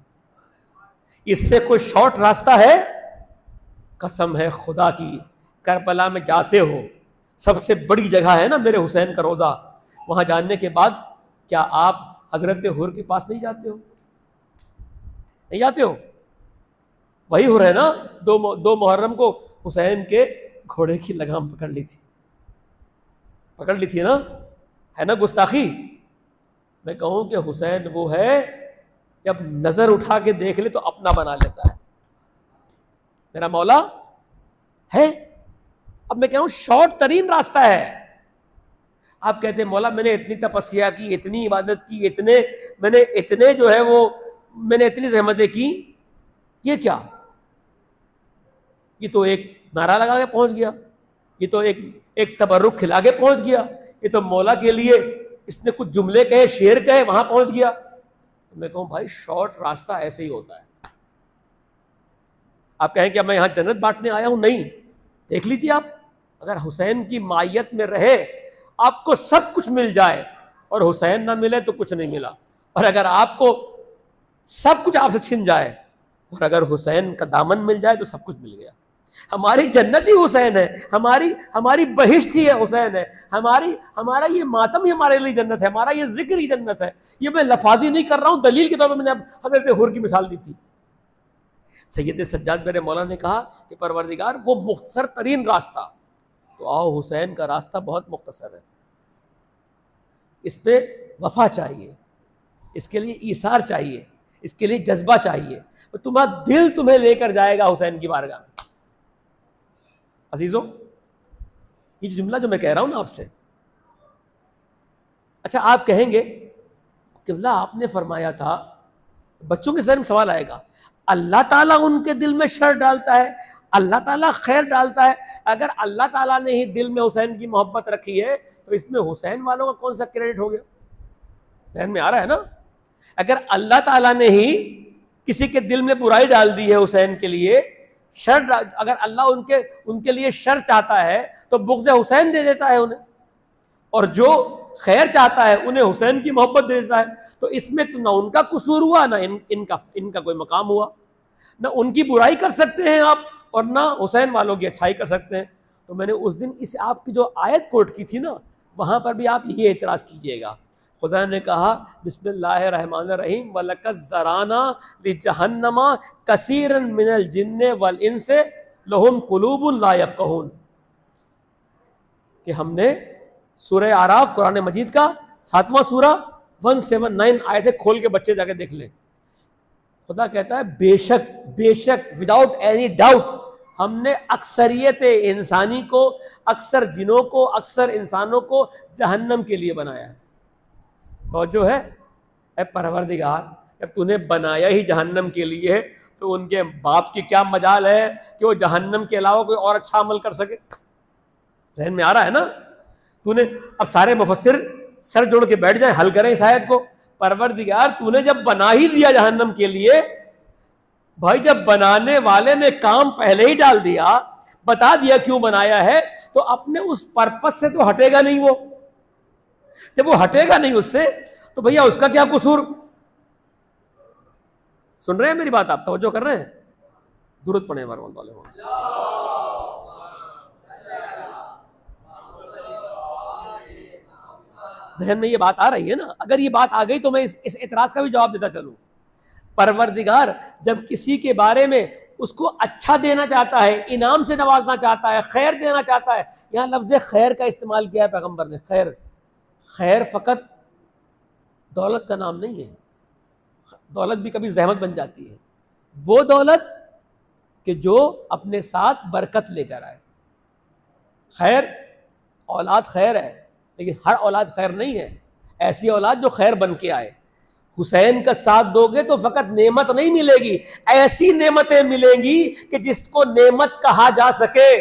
इससे कोई शॉर्ट रास्ता है? कसम है खुदा की, करबला में जाते हो, सबसे बड़ी जगह है ना मेरे हुसैन का रोज़ा, वहां जाने के बाद क्या आप हजरत हुर के पास नहीं जाते हो? नहीं जाते हो? वही हुर है ना, दो मुहर्रम को हुसैन के घोड़े की लगाम पकड़ ली थी ना, है ना गुस्ताखी। मैं कहूं कि हुसैन वो है जब नजर उठा के देख ले तो अपना बना लेता है, मेरा मौला है। अब मैं कह रहा हूं शॉर्ट तरीन रास्ता है। आप कहते हैं मौला मैंने इतनी तपस्या की, इतनी इबादत की, मैंने जो है वो मैंने इतनी रहमतें की, ये क्या? ये तो एक नारा लगा के पहुंच गया, ये तो एक तबर्रुक खिला के पहुंच गया, ये तो मौला के लिए इसने कुछ जुमले कहे, शेर कहे, वहां पहुंच गया। तो मैं कहूं भाई शॉर्ट रास्ता ऐसे ही होता है। आप कहें कि मैं यहां जन्नत बांटने आया हूं, नहीं। देख लीजिए आप, अगर हुसैन की मायत में रहे आपको सब कुछ मिल जाए और हुसैन ना मिले तो कुछ नहीं मिला, और अगर आपको सब कुछ आपसे छिन जाए और अगर हुसैन का दामन मिल जाए तो सब कुछ मिल गया। हमारी जन्नत ही हुसैन है, हमारी बहिश्त ही है हुसैन है, हमारा ये मातम ही हमारे लिए जन्नत है, हमारा ये जिक्र ही जन्नत है। ये मैं लफाजी नहीं कर रहा हूं, दलील के तौर पर मैंने अब हजरत हुर की मिसाल दी थी। सैयद सज्जाद मेरे मौला ने कहा कि परवरदिगार वो मुख्तसर तरीन रास्ता, तो आओ हुसैन का रास्ता बहुत मुख्तसर है, इस पे वफा चाहिए, इसके लिए ईसार चाहिए, इसके लिए जज्बा चाहिए, तो तुम्हारा दिल तुम्हें लेकर जाएगा हुसैन की बारगाह में। अजीजों, ये जुमला जो मैं कह रहा हूं ना आपसे, अच्छा आप कहेंगे क़िबला आपने फरमाया था, बच्चों के जहन में सवाल आएगा, अल्लाह ताला उनके दिल में शर डालता है, अल्लाह ताला खैर डालता है। अगर अल्लाह ताला ने ही दिल में हुसैन की मोहब्बत रखी है तो इसमें हुसैन वालों का कौन सा क्रेडिट हो गया? जहन में आ रहा है ना? अगर अल्लाह ताला ने ही किसी के दिल में बुराई डाल दी है हुसैन के लिए, शर, अगर अल्लाह उनके लिए शर चाहता है तो बुग़्ज़ हुसैन दे देता है उन्हें, और जो खैर चाहता है उन्हें हुसैन की मोहब्बत दे देता है। तो इसमें तो ना उनका कसूर हुआ, ना इनका कोई मकाम हुआ। ना उनकी बुराई कर सकते हैं आप और ना हुसैन वालों की अच्छाई कर सकते हैं। तो मैंने उस दिन इस आपकी जो आयत कोट की थी ना, वहाँ पर भी आप ये एतराज़ कीजिएगा। खुदा ने कहा बिस्मिल्लाहिर्रहमानिर्रहीम वलक़द ज़राना लिजहन्नमा कसीरन मिनल जिन्ने वल इंसे लहुम कुलूबुन ला यफ़क़हून, कि हमने सूरह आराफ कुरान मजीद का 7वां सूरा 179 आयतें खोल के बच्चे जाके देख लें। खुदा कहता है बेशक बेशक विदाउट एनी डाउट हमने अक्सरियत इंसानी को, अक्सर जिनों को, अक्सर इंसानों को जहन्नम के लिए बनाया है। तो जो है परवरदिगार, जब तूने बनाया ही जहन्नम के लिए है तो उनके बाप की क्या मजाल है कि वो जहन्नम के अलावा कोई और अच्छा अमल कर सके? जहन में आ रहा है ना? तूने, अब सारे मुफस्सिर सर जोड़ के बैठ जाए, हल करें इस आयत को। परवरदिगार तूने जब बना ही दिया जहन्नम के लिए, भाई जब बनाने वाले ने काम पहले ही डाल दिया, बता दिया क्यों बनाया है, तो अपने उस पर्पस से तो हटेगा नहीं वो। जब वो हटेगा नहीं उससे तो भैया उसका क्या कसूर? सुन रहे हैं मेरी बात? आप तवज्जो कर रहे हैं? दुरूद पढ़े वाले हो। जहन में ये बात आ रही है ना? अगर ये बात आ गई तो मैं इस एतराज का भी जवाब देता चलूं। परवरदिगार जब किसी के बारे में उसको अच्छा देना चाहता है, इनाम से नवाजना चाहता है, खैर देना चाहता है, यहाँ लफ्ज़ खैर का इस्तेमाल किया है पैगंबर ने। खैर, खैर फ़कत दौलत का नाम नहीं है। दौलत भी कभी जहमत बन जाती है। वो दौलत कि जो अपने साथ बरकत लेकर आए। खैर, औलाद खैर है, लेकिन हर औलाद खैर नहीं है। ऐसी औलाद जो खैर बन के आए। हुसैन का साथ दोगे तो फकत नेमत नहीं मिलेगी, ऐसी नेमतें मिलेंगी कि जिसको नेमत कहा जा सके।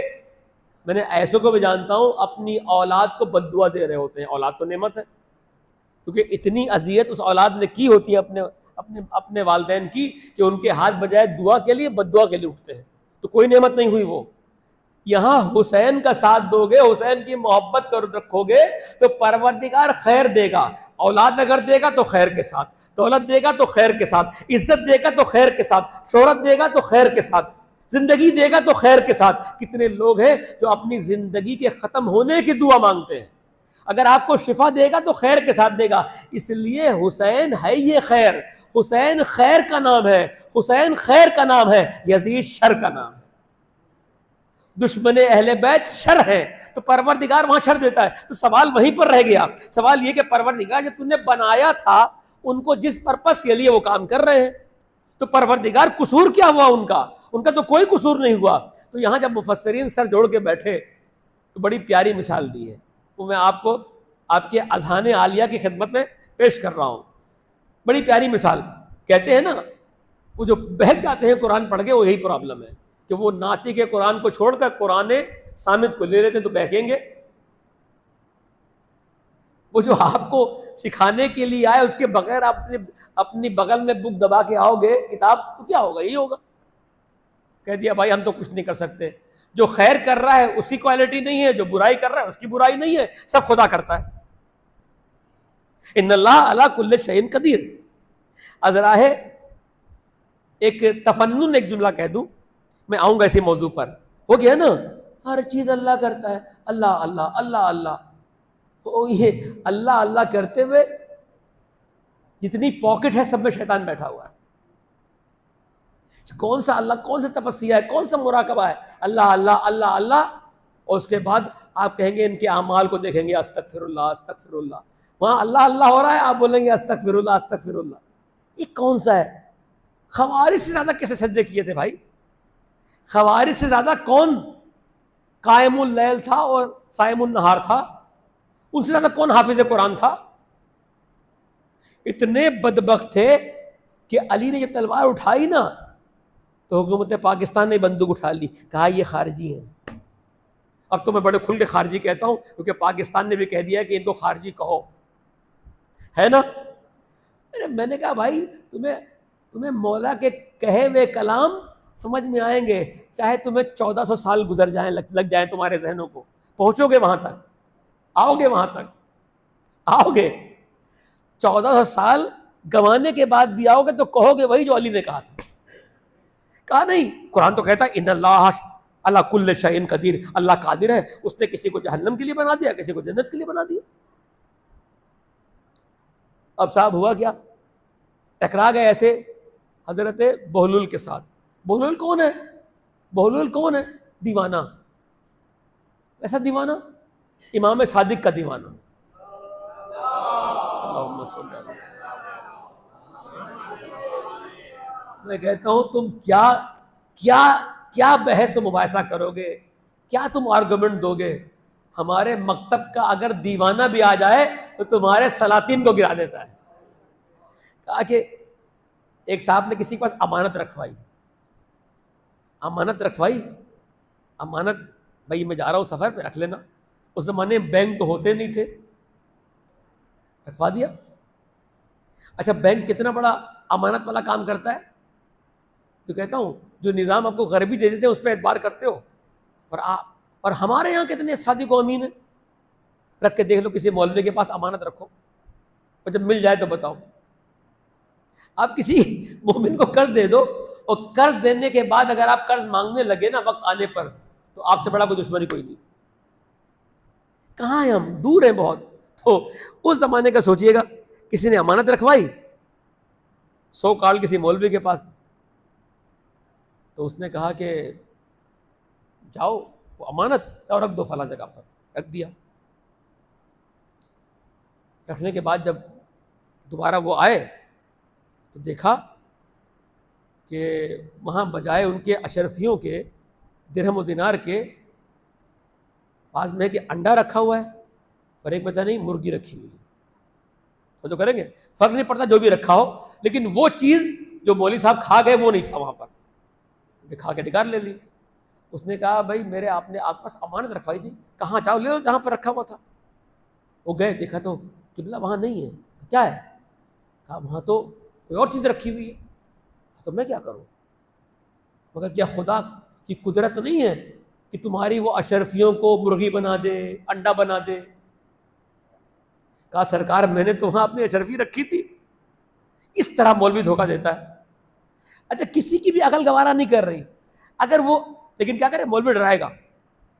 मैंने ऐसों को भी जानता हूं अपनी औलाद को बद्दुआ दे रहे होते हैं। औलाद तो नेमत है, क्योंकि इतनी अजियत उस औलाद ने की होती है अपने वालिदैन की कि उनके हाथ बजाय दुआ के लिए बद्दुआ के लिए उठते हैं। तो कोई नेमत नहीं हुई वो। यहां हुसैन का साथ दोगे, हुसैन की मोहब्बत कर रखोगे तो परवरदिगार खैर देगा। औलाद अगर देगा तो खैर के साथ, दौलत देगा तो खैर के साथ, इज्जत देगा तो खैर के साथ, शोहरत देगा तो खैर के साथ, जिंदगी देगा तो खैर के साथ। कितने लोग हैं जो अपनी जिंदगी के खत्म होने की दुआ मांगते हैं। अगर आपको शिफा देगा तो खैर के साथ देगा। इसलिए हुसैन है ये खैर। हुसैन खैर का नाम है, हुसैन खैर का नाम है, यजीद शर का नाम है। दुश्मने अहले बैत शर है, तो परवरदिगार वहां शर देता है। तो सवाल वहीं पर रह गया। सवाल ये कि परवरदिगार जब तूने बनाया था उनको जिस पर्पस के लिए वो काम कर रहे हैं, तो परवरदिगार कसूर क्या हुआ उनका? उनका तो कोई कसूर नहीं हुआ। तो यहां जब मुफस्सिरीन सर जोड़ के बैठे तो बड़ी प्यारी मिसाल दी है, वो मैं आपको आपके अज़हान आलिया की खिदमत में पेश कर रहा हूं। बड़ी प्यारी मिसाल। कहते हैं ना, वो जो बहक जाते हैं कुरान पढ़ के, वो यही प्रॉब्लम है कि वो नाती के कुरान को छोड़कर कुरान सामित को ले लेते तो बहकेंगे। वो जो आपको सिखाने के लिए आए उसके बगैर आप अपनी बगल में बुक दबा के आओगे किताब, तो क्या होगा? यही होगा। कह दिया भाई हम तो कुछ नहीं कर सकते। जो खैर कर रहा है उसकी क्वालिटी नहीं है, जो बुराई कर रहा है उसकी बुराई नहीं है, सब खुदा करता है। इन्नल्लाह अला कुल्ले शैइन कदीर। अजरा है एक तफन्नुन एक जुमला कह दूं, मैं आऊंगा इसी मौजू पर। हो गया ना, हर चीज अल्लाह करता है, अल्लाह अल्लाह अल्लाह अल्लाह। तो ये अल्लाह अल्लाह करते हुए जितनी पॉकेट है सब में शैतान बैठा हुआ है। कौन सा अल्लाह, कौन सा तपस्या है, कौन सा मुराकबा है? अल्लाह अल्लाह अल्लाह अल्लाह। और उसके बाद आप कहेंगे इनके अमाल को देखेंगे, अस्तगफिरुल्लाह अस्तगफिरुल्लाह। वहां अल्लाह अल्लाह हो रहा है, आप बोलेंगे अस्तगफिरुल्लाह अस्तगफिरुल्लाह। ये कौन सा है? खवारिज से ज्यादा कैसे सजदे किए थे भाई? खवारिज से ज्यादा कौन कायमुल लैल था और सायमुन नहार था? उनसे ज्यादा कौन हाफिज कुरान था? इतने बदबख्त थे कि अली ने जब तलवार उठाई ना तो हुकूमत पाकिस्तान ने बंदूक उठा ली, कहा ये खारजी हैं। अब तो मैं बड़े खुल के खारजी कहता हूं क्योंकि पाकिस्तान ने भी कह दिया कि इनको खारजी कहो, है ना। अरे मैंने कहा भाई तुम्हें तुम्हें मौला के कहे हुए कलाम समझ में आएंगे, चाहे तुम्हें 1400 साल गुजर जाए, लग जाए तुम्हारे जहनों को, पहुंचोगे वहां तक, आओगे वहां तक, आओगे। 1400 साल गंवाने के बाद भी आओगे तो कहोगे वही जो अली ने कहा था। कहा नहीं, कुरान तो कहता है इन्नल्लाह अला कुल्लि शैइन कदीर, अल्लाह कादिर है, उसने किसी को जहन्नम के लिए बना दिया, किसी को जन्नत के लिए बना दिया। अब साहब हुआ क्या, टकरा गए ऐसे हजरत बहलूल के साथ। बहलूल कौन है? बहलूल कौन है? दीवाना, ऐसा दीवाना, इमाम सादिक का दीवाना। मैं कहता हूं तुम क्या क्या क्या बहस मुबाहिसा करोगे, क्या तुम आर्गुमेंट दोगे? हमारे मकतब का अगर दीवाना भी आ जाए तो तुम्हारे सलातीन को गिरा देता है। कहा कि एक साहब ने किसी के पास अमानत रखवाई, अमानत भाई मैं जा रहा हूं सफर पे, रख लेना। उस जमाने में बैंक तो होते नहीं थे, रखवा दिया। अच्छा बैंक कितना बड़ा अमानत वाला काम करता है, तो कहता हूं जो निज़ाम आपको गरीबी दे देते हैं उस पर एतबार करते हो, और हमारे यहाँ कितने सादिक व अमीन है। रख के देख लो, किसी मौलवी के पास अमानत रखो और जब मिल जाए तो बताओ। आप किसी मोमिन को कर्ज दे दो और कर्ज देने के बाद अगर आप कर्ज मांगने लगे ना वक्त आने पर, तो आपसे बड़ा कोई दुश्मनी कोई नहीं। कहाँ हैं हम, दूर हैं बहुत। तो उस जमाने का सोचिएगा, किसी ने अमानत रखवाई 100 काल किसी मौलवी के पास, तो उसने कहा कि जाओ वो अमानत और रख दो फला जगह पर, रख दिया। रखने के बाद जब दोबारा वो आए तो देखा कि वहाँ बजाय उनके अशरफियों के दिरहम और दिनार के पास में कि अंडा रखा हुआ है और एक बचा नहीं मुर्गी रखी हुई है। तो जो करेंगे फर्क नहीं पड़ता जो भी रखा हो, लेकिन वो चीज़ जो मौलवी साहब खा गए वो नहीं था वहाँ पर, खा के डिकार ले ली। उसने कहा भाई मेरे आपने आपके पास अमानत रखवाई थी, कहाँ जाओ ले लो जहाँ पर रखा हुआ था। वो गए, देखा तो किबला वहाँ नहीं है। क्या है? कहा वहाँ तो कोई और चीज़ रखी हुई है। तो मैं क्या करूँ? मगर क्या खुदा की कुदरत नहीं है कि तुम्हारी वो अशरफियों को मुर्गी बना दे, अंडा बना दे? कहा सरकार मैंने तो वहाँ अपनी अशरफी रखी थी। इस तरह मौलवी धोखा देता है। अच्छा किसी की भी अकल गवारा नहीं कर रही अगर वो, लेकिन क्या करे मौलवी डराएगा।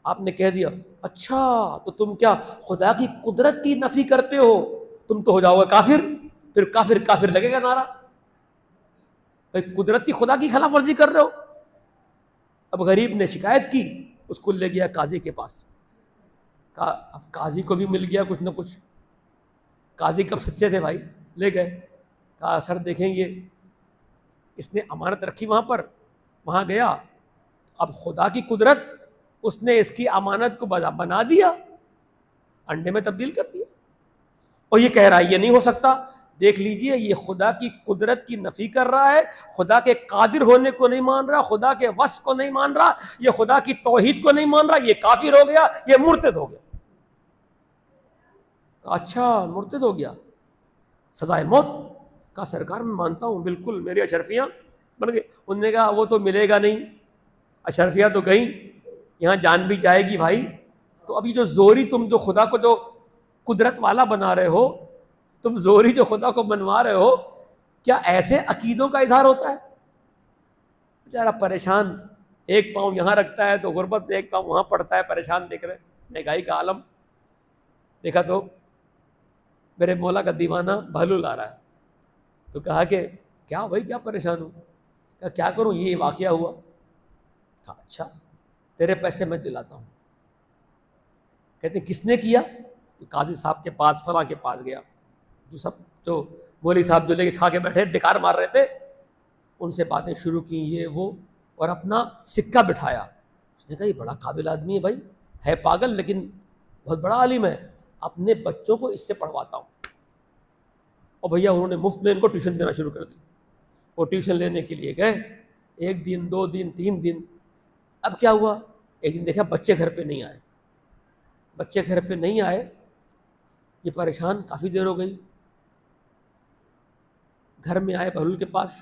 आपने कह दिया अच्छा तो तुम क्या खुदा की कुदरत की नफी करते हो, तुम तो हो जाओगे काफिर। फिर काफिर काफिर लगेगा नारा, भाई कुदरत की खुदा की खिलाफ वर्जी कर रहे हो। अब गरीब ने शिकायत की, उसको ले गया काजी के पास। कहा अब काजी को भी मिल गया कुछ ना कुछ। काजी कब सच्चे थे भाई, ले गए। कहा सर देखेंगे इसने अमानत रखी वहाँ पर, वहाँ गया, अब खुदा की कुदरत उसने इसकी अमानत को बना दिया, अंडे में तब्दील कर दिया। और ये कह रहा है ये नहीं हो सकता। देख लीजिए ये खुदा की कुदरत की नफी कर रहा है, खुदा के कादिर होने को नहीं मान रहा, खुदा के वस को नहीं मान रहा, ये खुदा की तौहीद को नहीं मान रहा, ये काफिर हो गया, ये मुर्तद हो गया। अच्छा मुर्तद हो गया, सजाए मौत। का सरकार मैं मानता हूँ बिल्कुल मेरी अशरफियाँ बन गई। उनने कहा वो तो मिलेगा नहीं, अशरफियाँ तो गई, यहाँ जान भी जाएगी भाई। तो अभी जो जोरी तुम जो खुदा को जो कुदरत वाला बना रहे हो, तुम जोरी जो खुदा को बनवा रहे हो, क्या ऐसे अकीदों का इजहार होता है? बेचारा परेशान, एक पाँव यहाँ रखता है तो गुर्बत में एक पाँव वहाँ पड़ता है, परेशान देख रहे, महंगाई का आलम। देखा तो मेरे मौला का दीवाना बहलूल आ रहा है, तो कहा कि क्या भाई क्या परेशान हूँ? कहा क्या करूँ, ये वाकया हुआ। कहा अच्छा तेरे पैसे मैं दिलाता हूँ। कहते किसने किया? तो काजी साहब के पास, फला के पास गया, जो मौलवी साहब जो लेके खा के बैठे डिकार मार रहे थे, उनसे बातें शुरू की ये वो, और अपना सिक्का बिठाया। उसने कहा ये बड़ा काबिल आदमी है भाई, है पागल लेकिन बहुत बड़ा आलिम है, अपने बच्चों को इससे पढ़वाता हूँ। और भैया उन्होंने मुफ्त में इनको ट्यूशन देना शुरू कर दी। वो ट्यूशन लेने के लिए गए, 1 दिन 2 दिन 3 दिन। अब क्या हुआ, एक दिन देखा बच्चे घर पे नहीं आए। बच्चे घर पे नहीं आए, ये परेशान, काफ़ी देर हो गई। घर में आए बहलुल के पास,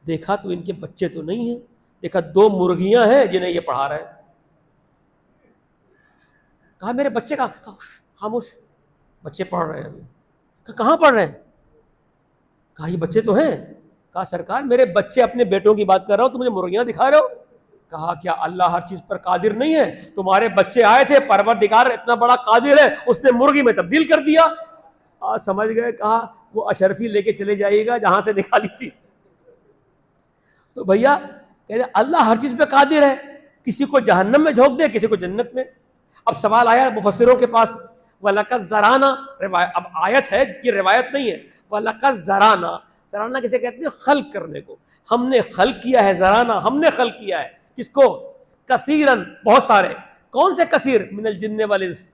देखा तो इनके बच्चे तो नहीं हैं। देखा 2 मुर्गियां हैं जिन्हें ये पढ़ा रहे हैं। कहा मेरे बच्चे का, खामोश, बच्चे पढ़ रहे हैं अभी। कहाँ पढ़ रहे हैं? कहा ये बच्चे तो हैं। कहा सरकार मेरे बच्चे, अपने बेटों की बात कर रहा हूं, तुम मुझे मुर्गियां दिखा रहे हो। कहा क्या अल्लाह हर चीज पर कादिर नहीं है? तुम्हारे बच्चे आए थे, परवरदिगार इतना बड़ा कादिर है, उसने मुर्गी में तब्दील कर दिया। आज समझ गए। कहा वो अशरफी लेके चले जाइएगा जहां से निकाली थी। तो भैया कहते अल्लाह हर चीज पे कादिर है, किसी को जहन्नम में झोंक दे, किसी को जन्नत में। अब सवाल आया मुफस्सिरों के पास, वलकद ज़राना, अब आयत है, ये रिवायत नहीं है। वलकद ज़राना, ज़राना किसे कहते हैं? खल्क करने को। हमने खल्क किया है, ज़राना हमने खल्क किया है। किसको? कसीरन, बहुत सारे। कौन से कसीर? मिनल जिन्ने वल इंस,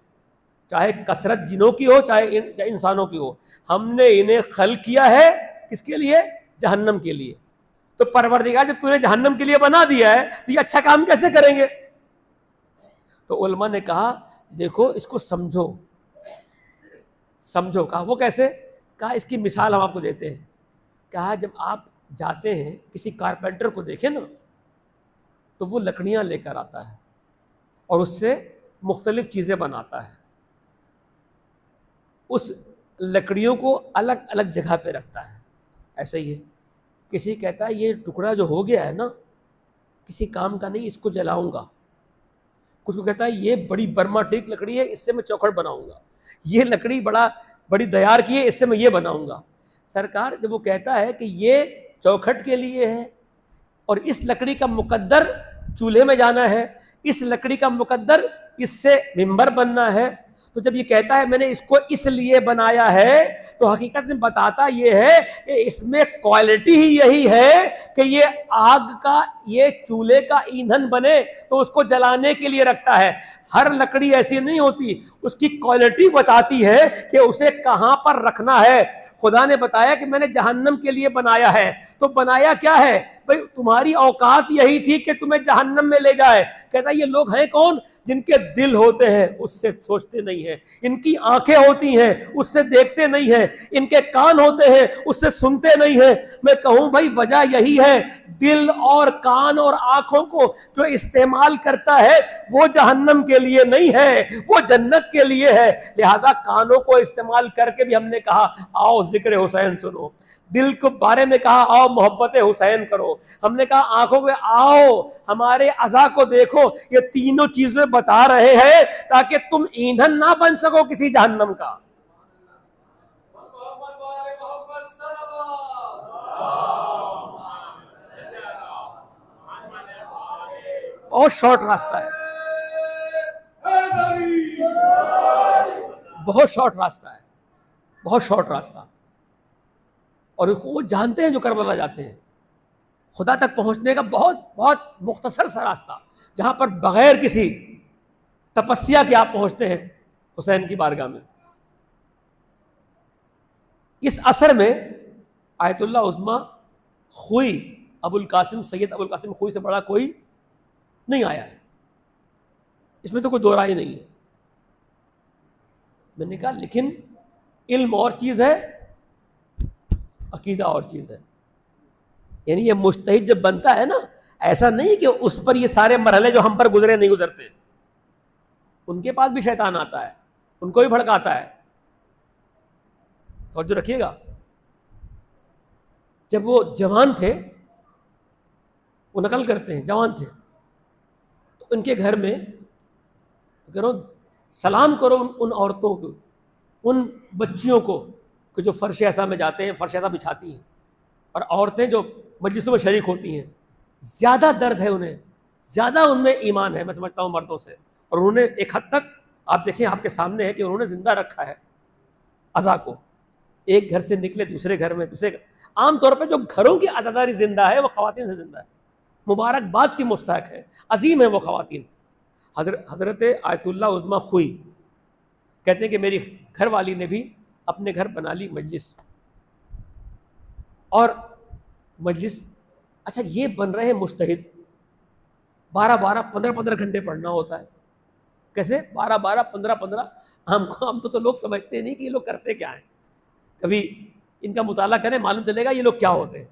चाहे कसरत जिनों की हो चाहे इंसानों की हो, हमने इन्हें खल्क किया है। किसके लिए? जहन्नम के लिए। तो परवरदिगार जब तूने जहन्नम के लिए बना दिया है तो ये अच्छा काम कैसे करेंगे? तो उलमा ने कहा देखो इसको समझो, समझो। कहा वो कैसे? कहा इसकी मिसाल हम आपको देते हैं। कहा जब आप जाते हैं किसी कारपेंटर को देखें ना, तो वो लकड़ियां लेकर आता है और उससे मुख्तलिफ चीज़ें बनाता है। उस लकड़ियों को अलग अलग जगह पे रखता है। ऐसे ही है, किसी कहता है ये टुकड़ा जो हो गया है ना, किसी काम का नहीं, इसको जलाऊंगा। कुछ को कहता है ये बड़ी बर्मा टीक लकड़ी है, इससे मैं चौखट बनाऊंगा। ये लकड़ी बड़ी दयार की है, इससे मैं ये बनाऊंगा। सरकार जब वो कहता है कि ये चौखट के लिए है और इस लकड़ी का मुकद्दर चूल्हे में जाना है, इस लकड़ी का मुकद्दर इससे मिंबर बनना है, तो जब ये कहता है मैंने इसको इसलिए बनाया है, तो हकीकत में बताता ये है कि इसमें क्वालिटी ही यही है कि ये आग का, ये चूल्हे का ईंधन बने तो उसको जलाने के लिए रखता है। हर लकड़ी ऐसी नहीं होती, उसकी क्वालिटी बताती है कि उसे कहां पर रखना है। खुदा ने बताया कि मैंने जहन्नम के लिए बनाया है, तो बनाया क्या है भाई? तुम्हारी औकात यही थी कि तुम्हें जहन्नम में ले जाए। कहता ये लोग हैं कौन? जिनके दिल होते हैं उससे सोचते नहीं है, इनकी आंखें होती हैं उससे देखते नहीं है, इनके कान होते हैं उससे सुनते नहीं है। मैं कहूं भाई वजह यही है, दिल और कान और आंखों को जो इस्तेमाल करता है वो जहन्नम के लिए नहीं है, वो जन्नत के लिए है। लिहाजा कानों को इस्तेमाल करके भी हमने कहा आओ जिक्र हुसैन सुनो, दिल के बारे में कहा आओ मोहब्बत हुसैन करो, हमने कहा आंखों में आओ हमारे अज़ा को देखो। ये तीनों चीजें बता रहे हैं ताकि तुम ईंधन ना बन सको किसी जहन्नम का। बहुत शॉर्ट रास्ता है, बहुत शॉर्ट रास्ता है, बहुत शॉर्ट रास्ता। और वो जानते हैं जो करबला जाते हैं, खुदा तक पहुंचने का बहुत बहुत मुख्तसर सा रास्ता, जहां पर बगैर किसी तपस्या के आप पहुंचते हैं हुसैन की बारगाह में। इस असर में आयतुल्लाह उज़्मा खुई अबुल कासिम, सैयद अबुल कासिम खुई से बड़ा कोई नहीं आया है, इसमें तो कोई दो राय नहीं है। मैंने कहा लेकिन इल्म और चीज़ है, अकीदा और चीज़ है। यानी ये मुज्तहिद जब बनता है ना, ऐसा नहीं कि उस पर ये सारे मरहले जो हम पर गुजरे नहीं गुजरते, उनके पास भी शैतान आता है, उनको भी भड़काता है। तो जो रखिएगा, जब वो जवान थे, वो नकल करते हैं जवान थे, तो उनके घर में करो सलाम करो उन औरतों को, उन बच्चियों को कि जो फर्श ऐसा में जाते हैं, फर्श ऐसा बिछाती हैं, और औरतें जो मजलिसों में शरीक होती हैं। ज़्यादा दर्द है उन्हें, ज़्यादा उनमें ईमान है मैं समझता हूँ मर्दों से। और उन्होंने एक हद तक आप देखें आपके सामने है कि उन्होंने ज़िंदा रखा है अज़ा को। एक घर से निकले दूसरे घर में, दूसरे आमतौर पर जो घरों की आज़ादारी ज़िंदा है वो ख़वातीन से ज़िंदा है, मुबारकबाद की मुस्तहक है, अजीम है वो ख़वातीन। हज़रत आयतुल्लाह उज़्मा खुई कहते हैं कि मेरी घर वाली ने भी अपने घर बना ली मजलिस, और मजलिस, अच्छा ये बन रहे हैं मुज्तहिद, 12-12, 15-15 घंटे पढ़ना होता है। कैसे 12-12, 15-15? हम तो लोग समझते नहीं कि ये लोग करते क्या हैं। कभी इनका मुताला करें, मालूम चलेगा ये लोग क्या होते हैं,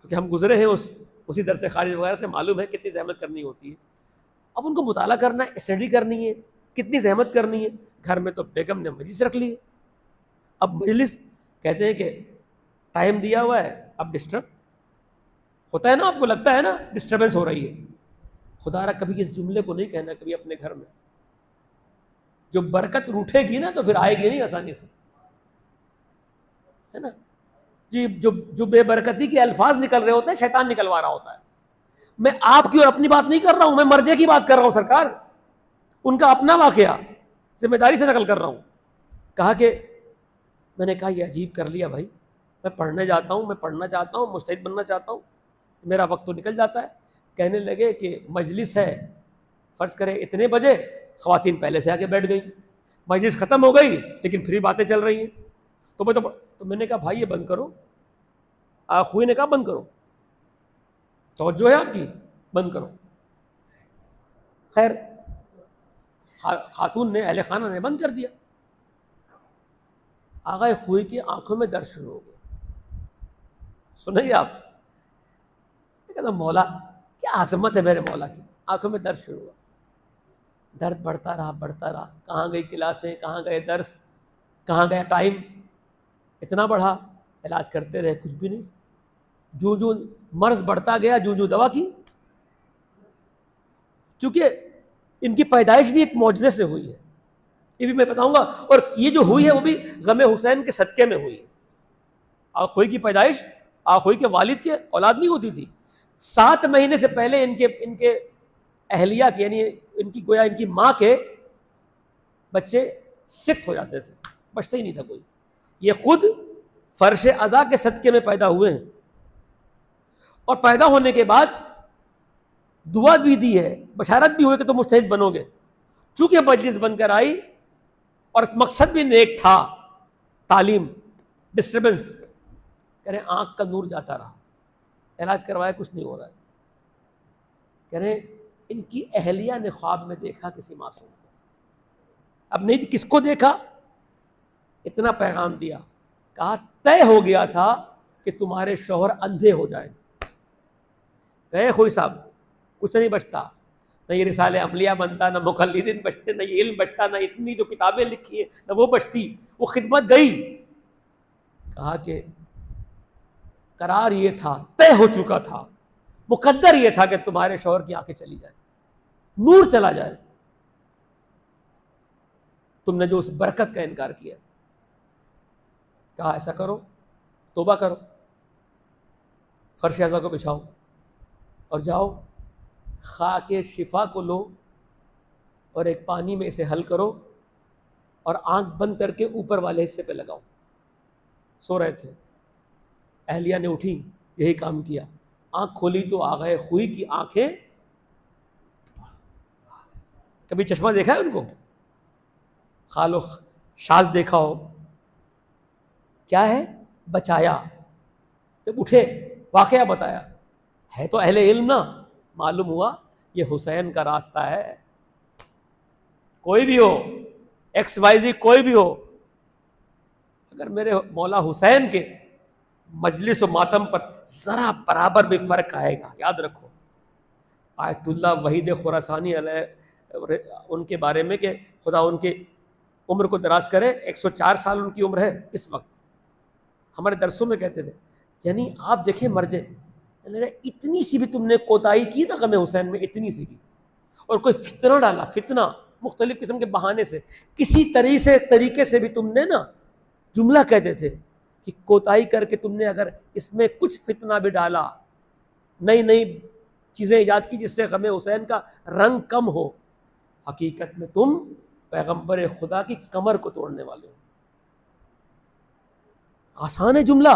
क्योंकि हम गुजरे हैं उसी दर से खारिज वगैरह से, मालूम है कितनी जहमत करनी होती है। अब उनको मुताला करना है, स्टडी करनी है, कितनी जहमत करनी है। घर में तो बेगम ने मजलिस रख ली है। अब मजलिस कहते हैं कि टाइम दिया हुआ है, अब डिस्टर्ब होता है ना, आपको लगता है ना डिस्टर्बेंस हो रही है। खुदा रहा कभी इस जुमले को नहीं कहना कभी अपने घर में। जो बरकत रूठेगी ना तो फिर आएगी नहीं आसानी से, है ना जी। जो बेबरकती के अल्फाज निकल रहे होते हैं, शैतान निकलवा रहा होता है। मैं आपकी और अपनी बात नहीं कर रहा हूं, मैं मर्जे की बात कर रहा हूं सरकार। उनका अपना वाकया जिम्मेदारी से नकल कर रहा हूं। कहा कि मैंने कहा ये अजीब कर लिया भाई, मैं पढ़ने जाता हूं, मैं पढ़ना चाहता हूं, मुस्तैद बनना चाहता हूं, मेरा वक्त तो निकल जाता है। कहने लगे कि मजलिस है, फ़र्ज़ करें इतने बजे, ख़वातीन पहले से आके बैठ गई, मजलिस ख़त्म हो गई लेकिन फिर बातें चल रही हैं। तो मैंने कहा भाई ये बंद करो। आखुई ने कहा बंद करो, तवज्जो है आपकी, बंद करो। खैर खातून ने, अहले खाना ने बंद कर दिया। आगा खुई की आंखों में दर्द शुरू हो गया। सुनिए आप, कहता मौला क्या आज़मत है मेरे मौला की। आंखों में दर्द शुरू हुआ, दर्द बढ़ता रहा बढ़ता रहा। कहाँ गई क्लासें, कहाँ गए दर्स, कहाँ गया टाइम, इतना बढ़ा। इलाज करते रहे, कुछ भी नहीं। जो जो मर्ज बढ़ता गया, जो जो दवा की, क्योंकि इनकी पैदाइश भी एक मौजज़े से हुई है, ये भी मैं बताऊंगा। और ये जो हुई है वो भी गमे हुसैन के सदक़े में हुई है। आखोई की पैदाइश आखोई के वालिद के औलाद नहीं होती थी। 7 महीने से पहले इनके अहलिया के, यानी इनकी गोया इनकी माँ के बच्चे सिक्त हो जाते थे, बचता ही नहीं था कोई। ये खुद फर्श अज़ा के सदक़े में पैदा हुए हैं, और पैदा होने के बाद दुआ भी दी है, बशारत भी हुई कि तुम मुस्तहिद बनोगे। चूंकि मजलिस बनकर आई और मकसद भी नेक था, तालीम, डिस्टर्बेंस, कह रहे आँख का नूर जाता रहा, इलाज करवाया कुछ नहीं हो रहा है। कह रहे इनकी अहलिया ने ख्वाब में देखा किसी मासूम को, अब नहीं किसको देखा, इतना पैगाम दिया, कहा तय हो गया था कि तुम्हारे शौहर अंधे हो जाए। कहे खोई साहब कुछ नहीं बचता, न ये रिसाले अमलिया बनता, न मुखल्लिदीन बचते, न ये इल्म बचता, न इतनी जो किताबें लिखी है न वो बचती। वो खिदमत गई। कहा कि करार ये था, तय हो चुका था, मुकद्दर ये था कि तुम्हारे शौहर की आंखें चली जाए, नूर चला जाए। तुमने जो उस बरकत का इनकार किया। कहा ऐसा करो, तौबा करो, फर्श अज़ा को बिछाओ और जाओ, खाके शिफा को लो और एक पानी में इसे हल करो और आंख बंद करके ऊपर वाले हिस्से पे लगाओ। सो रहे थे, अहलिया ने उठी, यही काम किया। आंख खोली तो आ गए खुई की आंखें। कभी चश्मा देखा है उनको, खालो शाज देखा हो, क्या है बचाया। जब उठे वाकया बताया, है तो अहले इल्म ना, मालूम हुआ ये हुसैन का रास्ता है। कोई भी हो, XYZ कोई भी हो, अगर मेरे मौला हुसैन के मजलिस व मातम पर जरा बराबर भी फर्क आएगा, याद रखो आयतुल्लाह वहीद खुरासानी उनके बारे में कि खुदा उनके उम्र को दराज करे, 104 साल उनकी उम्र है इस वक्त। हमारे दरसों में कहते थे, यानी आप देखें मर्जे, इतनी सी भी तुमने कोताही की ना गमे हुसैन में, इतनी सी भी, और कोई फितना डाला, फितना मुख्तलिफ किस्म के बहाने से, किसी तरीके से भी तुमने ना जुमला कहते थे कि कोताही करके तुमने अगर इसमें कुछ फितना भी डाला, नई नई चीज़ें ईजाद की जिससे गमे हुसैन का रंग कम हो, हकीकत में तुम पैगंबर खुदा की कमर को तोड़ने वाले हो। आसान है जुमला,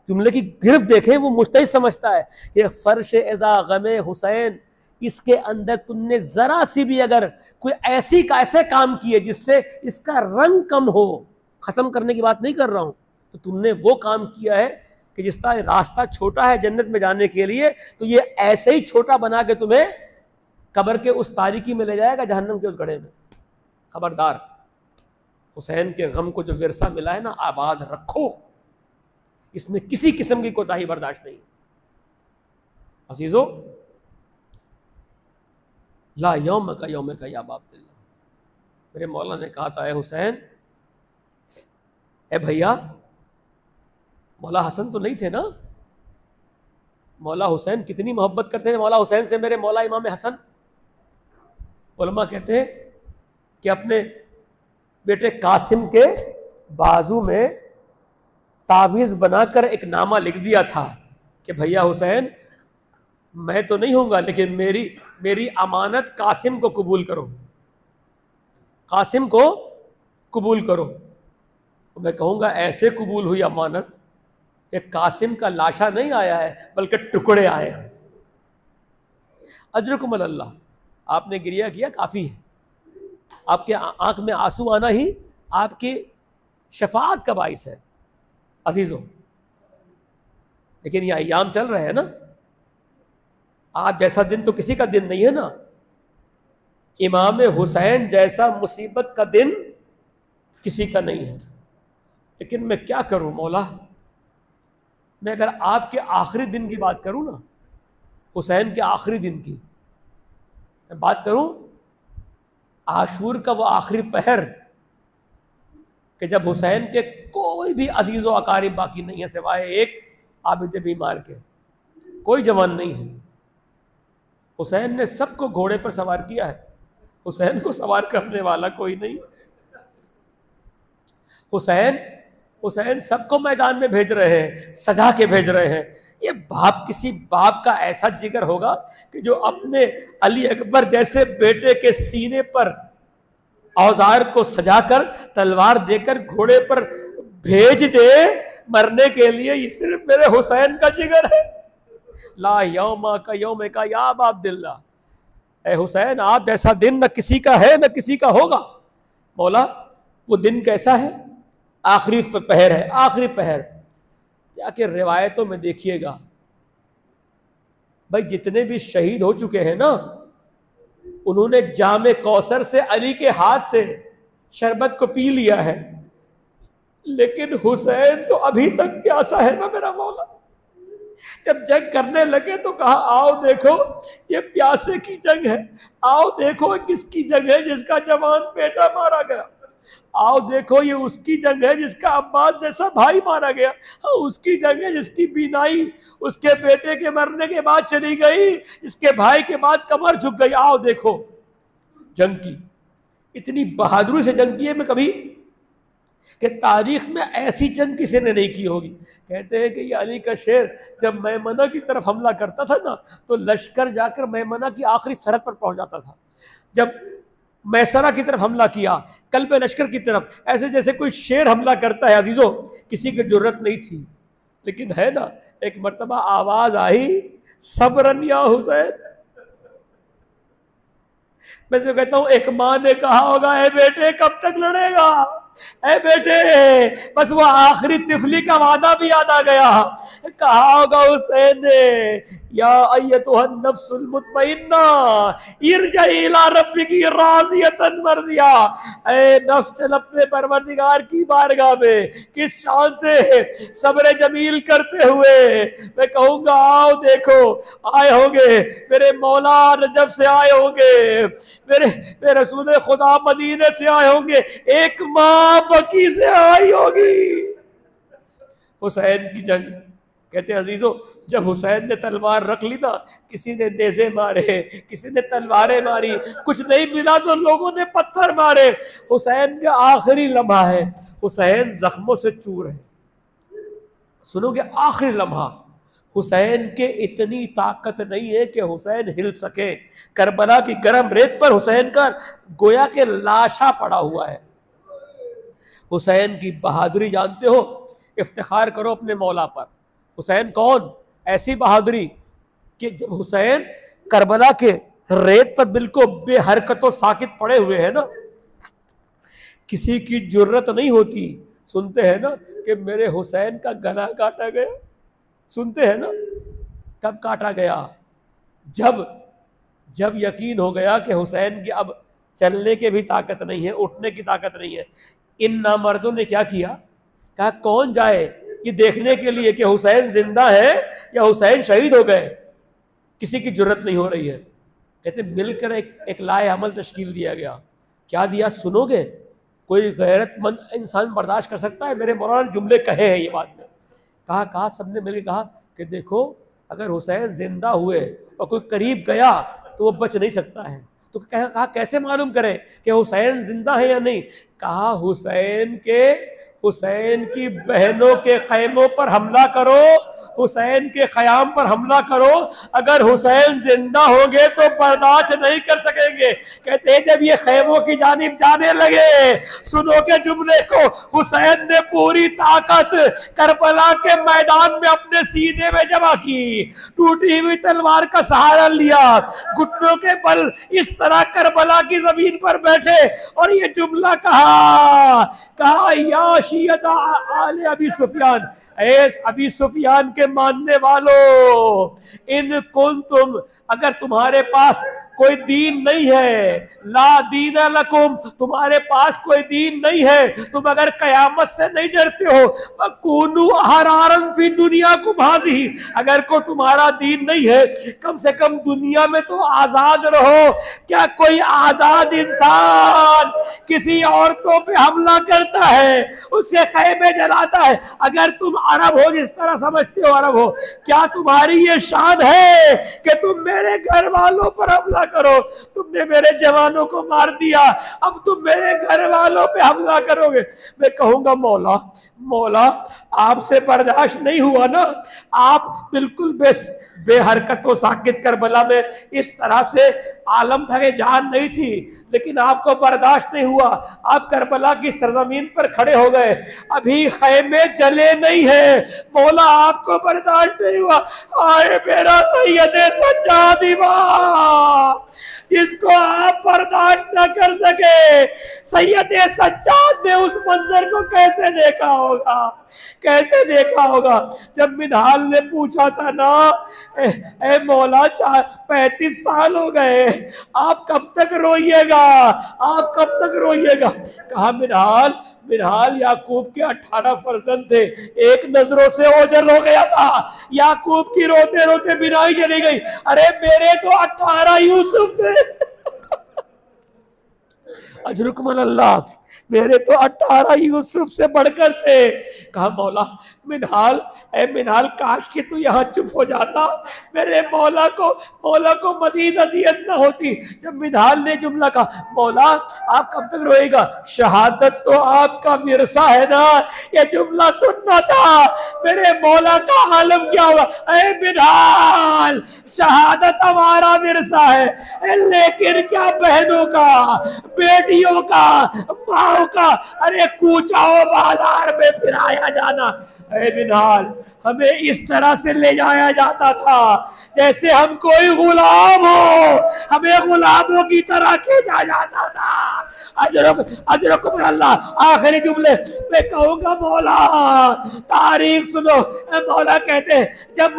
जुमले की गिरफ्त देखें, वो मुस्तहिद समझता है कि फर्श एज़ा गमे हुसैन, इसके अंदर तुमने जरा सी भी अगर कोई ऐसे काम किए जिससे इसका रंग कम हो, खत्म करने की बात नहीं कर रहा हूं, तो तुमने वो काम किया है कि जिस तरह रास्ता छोटा है जन्नत में जाने के लिए, तो ये ऐसे ही छोटा बना के तुम्हें कब्र के उस तारीकी में ले जाएगा, जहन्नम के उस गड्ढे में। खबरदार, हुसैन के गम को जो विरसा मिला है ना, आबाद रखो, इसमें किसी किस्म की कोताही बर्दाश्त नहीं। अजीजों, ला यौम का या बाप दिल्ला, मेरे मौला ने कहा था, ए हुसैन, ए भैया, मौला हसन तो नहीं थे ना, मौला हुसैन कितनी मोहब्बत करते थे मौला हुसैन से मेरे मौला इमाम हसन। उलमा कहते हैं कि अपने बेटे कासिम के बाजू में तावीज़ बनाकर एक नामा लिख दिया था कि भैया हुसैन, मैं तो नहीं होऊंगा, लेकिन मेरी अमानत कासिम को कबूल करो, कासिम को कबूल करो। तो मैं कहूँगा ऐसे कबूल हुई अमानत कि कासिम का लाशा नहीं आया है, बल्कि टुकड़े आए हैं। अजरकुम अल्लाह, आपने गिरिया किया, काफ़ी है। आपके आंख में आंसू आना ही आपकी शफाअत का बाइस है अजीज़ों। लेकिन ये अय्याम चल रहे हैं ना, आज जैसा दिन तो किसी का दिन नहीं है ना। इमाम हुसैन जैसा मुसीबत का दिन किसी का नहीं है। लेकिन मैं क्या करूं मौला, मैं अगर आपके आखिरी दिन की बात करूं ना, हुसैन के आखिरी दिन की मैं बात करूं, आशूर का वो आखिरी पहर कि जब हुसैन के कोई भी अजीज़ व अकारिब बाकी नहीं है सिवाय एक आबिद बीमार के, कोई जवान नहीं है। हुसैन ने सबको घोड़े पर सवार किया है, हुसैन को सवार करने वाला कोई नहीं। हुसैन सबको मैदान में भेज रहे हैं, सजा के भेज रहे हैं। ये बाप, किसी बाप का ऐसा जिगर होगा कि जो अपने अली अकबर जैसे बेटे के सीने पर औजार को सजाकर तलवार देकर घोड़े पर भेज दे मरने के लिए। ये सिर्फ मेरे हुसैन का जिगर है। ला यौमा का यौम का या बाप दिल्ला, ए हुसैन, आप जैसा दिन न किसी का है न किसी का होगा। मौला, वो दिन कैसा है? आखिरी पहर है, आखिरी पहर। जाके रिवायतों में देखिएगा भाई, जितने भी शहीद हो चुके हैं ना, उन्होंने जामे कौसर से अली के हाथ से शरबत को पी लिया है, लेकिन हुसैन तो अभी तक प्यासा है ना मेरा मौला। जब जंग करने लगे तो कहा, आओ देखो ये प्यासे की जंग है, आओ देखो किसकी जंग है जिसका जवान बेटा मारा गया, आओ देखो ये उसकी जंग है जिसका अब्बास जैसा भाई मारा गया, हाँ उसकी जंग है जिसकी बीनाई उसके बेटे के मरने के बाद चली गई, इसके भाई के बाद कमर झुक गई। आओ देखो जंग की, इतनी बहादुरी से जंग की है मैं कभी कि तारीख में ऐसी जंग किसी ने नहीं की होगी। कहते हैं कि ये अली का शेर जब मैमना की तरफ हमला करता था ना, तो लश्कर जाकर मैमना की आखिरी सरहद पर पहुंच जाता था। जब मैसरा की तरफ हमला किया, कल्बे लश्कर की तरफ, ऐसे जैसे कोई शेर हमला करता है अजीजों, किसी की जरूरत नहीं थी। लेकिन है ना, एक मर्तबा आवाज आई, सब्रन या हुसैन। मैं तो कहता हूं, एक माँ ने कहा होगा, ए बेटे कब तक लड़ेगा, ए बेटे, बस वो आखिरी तिफली का वादा भी याद आ गया। कहा होगा हुसैन ने, या अय्यतुहन नफ्सुल मुतमइन्ना इरजई इला रब्बिकी राज़ियतन मर्दिया, ए नफ्स चल अपने परवरदिगार की बारगाह में किस शान से सब्र जमील करते हुए। मैं कहूंगा, आओ देखो, आए होंगे मेरे मौला नजफ से आए होंगे, मेरे रसूल खुदा मदीने से आए होंगे, एक माँ बकी से आई होगी। हुसैन की जंग, कहते हैं अजीजों, जब हुसैन ने तलवार रख ली ना, किसी ने नेज़े मारे, किसी ने तलवारें मारी, कुछ नहीं मिला तो लोगों ने पत्थर मारे। हुसैन का आखिरी लम्हा है, हुसैन जख्मों से चूर है। सुनोगे, आखिरी लम्हा, हुसैन के इतनी ताकत नहीं है कि हुसैन हिल सके। करबला की गर्म रेत पर हुसैन का गोया के लाशा पड़ा हुआ है। हुसैन की बहादुरी जानते हो, इफ्तिखार करो अपने मौला पर। हुसैन कौन? ऐसी बहादुरी कि जब हुसैन करबला के रेत पर बिल्कुल बेहरकतों साकित पड़े हुए हैं ना, किसी की जुर्रत नहीं होती। सुनते हैं ना कि मेरे हुसैन का गला काटा गया, सुनते हैं ना। कब काटा गया? जब जब यकीन हो गया कि हुसैन की अब चलने की भी ताकत नहीं है, उठने की ताकत नहीं है। इन नामर्दों ने क्या किया? कहा कौन जाए ये देखने के लिए कि हुसैन जिंदा है या हुसैन शहीद हो गए। किसी की जरूरत नहीं हो रही है। कहते मिलकर एक लाए अमल तश्कील दिया गया। क्या दिया सुनोगे? कोई गैरतमंद इंसान बर्दाश्त कर सकता है? मेरे मौलाना ने जुमले कहे हैं ये बात में। कहा सबने मिलकर कहा कि देखो अगर हुसैन जिंदा हुए और कोई करीब गया तो वो बच नहीं सकता है। तो कहा कैसे मालूम करें कि हुसैन जिंदा है या नहीं? कहा हुसैन की बहनों के खैमों पर हमला करो, हुसैन के ख़याम पर हमला करो। अगर हुसैन जिंदा होंगे तो बर्दाश्त नहीं कर सकेंगे। कहते हैं जब ये खैमों की जानिब जाने लगे, सुनो के जुमले को, हुसैन ने पूरी ताकत करबला के मैदान में अपने सीने में जमा की, टूटी हुई तलवार का सहारा लिया, घुटनों के बल इस तरह करबला की जमीन पर बैठे और ये जुमला कहा या शियत आले अबी सुफियान, अबी सुफियान के मानने वालों, इन कुंतुम, अगर तुम्हारे पास कोई दीन नहीं है, ला दीन लकुम, तुम्हारे पास कोई दीन नहीं है, तुम अगर कयामत से नहीं डरते हो, कुनू अहरारन फी दुनिया कुमादी, अगर को तुम्हारा दीन नहीं है कम से कम दुनिया में तो आजाद रहो। क्या कोई आजाद इंसान किसी औरतों पे हमला करता है, उसके खैमे जलाता है? अगर तुम अरब हो, जिस तरह समझते हो अरब हो, क्या तुम्हारी ये शान है कि तुम मेरे घर वालों पर हमला करो? तुमने मेरे जवानों को मार दिया, अब तुम मेरे घर वालों पे हमला करोगे? मैं कहूंगा मौला आपसे बर्दाश्त नहीं हुआ ना, आप बिल्कुल बेहरकत व साकित करबला में इस तरह से आलम था कि जान नहीं थी, लेकिन आपको बर्दाश्त नहीं हुआ, आप करबला की सरजमीन पर खड़े हो गए, अभी खैमे जले नहीं है, मौला आपको बर्दाश्त नहीं हुआ। आए मेरा सैयदे सज्जाद इमाम, जिसको आप बर्दाश्त न कर सके, सैयदे सज्जाद ने उस मंजर को कैसे देखा होगा जब मिनहाल ने पूछा था ना, ए मौला 35 साल हो गए, आप कब तक रोइएगा? कहा मिनहाल याकूब के 18 फर्जंद थे, एक नजरों से ओझल हो गया था, याकूब की रोते रोते बिनाई चली गई। अरे मेरे तो 18 यूसुफ थे अजरुकमल अल्लाह, मेरे तो 18 यूसुफ से बढ़कर थे। कहा मौला मिनहाल काश कि तू यहाँ चुप हो जाता, मेरे मौला को मजीद अजियत न होती। जब मिनहाल ने जुमला कहा मौला आप कब तक रोएगा, शहादत तो आपका विरसा है ना, ये जुमला सुनना था, मेरे मौला का आलम क्या हुआ? अरे मिनहाल शहादत हमारा विरसा है, लेकिन क्या बहनों का, बेटियों का, माओ का, अरे कूचाओ बाजार में फिराया जाना। अरे मिनहाल हमें इस तरह से ले जाया जाता था जैसे हम कोई गुलाम हो, हमें गुलामों की तरह खींचा जाता था। अजरकुम अल्लाह। आखिरी जुमले मैं कहूंगा मौला, तारीख सुनो। मौला कहते हैं जब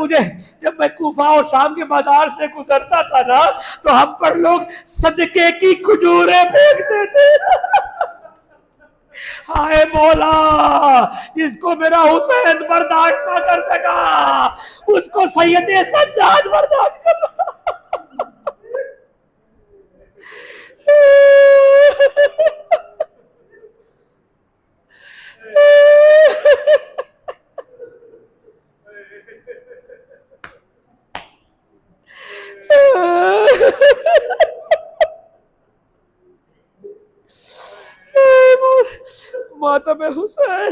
मैं कूफा और शाम के बाजार से गुजरता था ना, तो हम पर लोग सदके की खजूरें फेंकते थे। हाय मौला, जिसको मेरा हुसैन बर्दाश्त ना कर सका, उसको सैयदे सज्जाद बर्दाश्त कर। मातम हुसैन।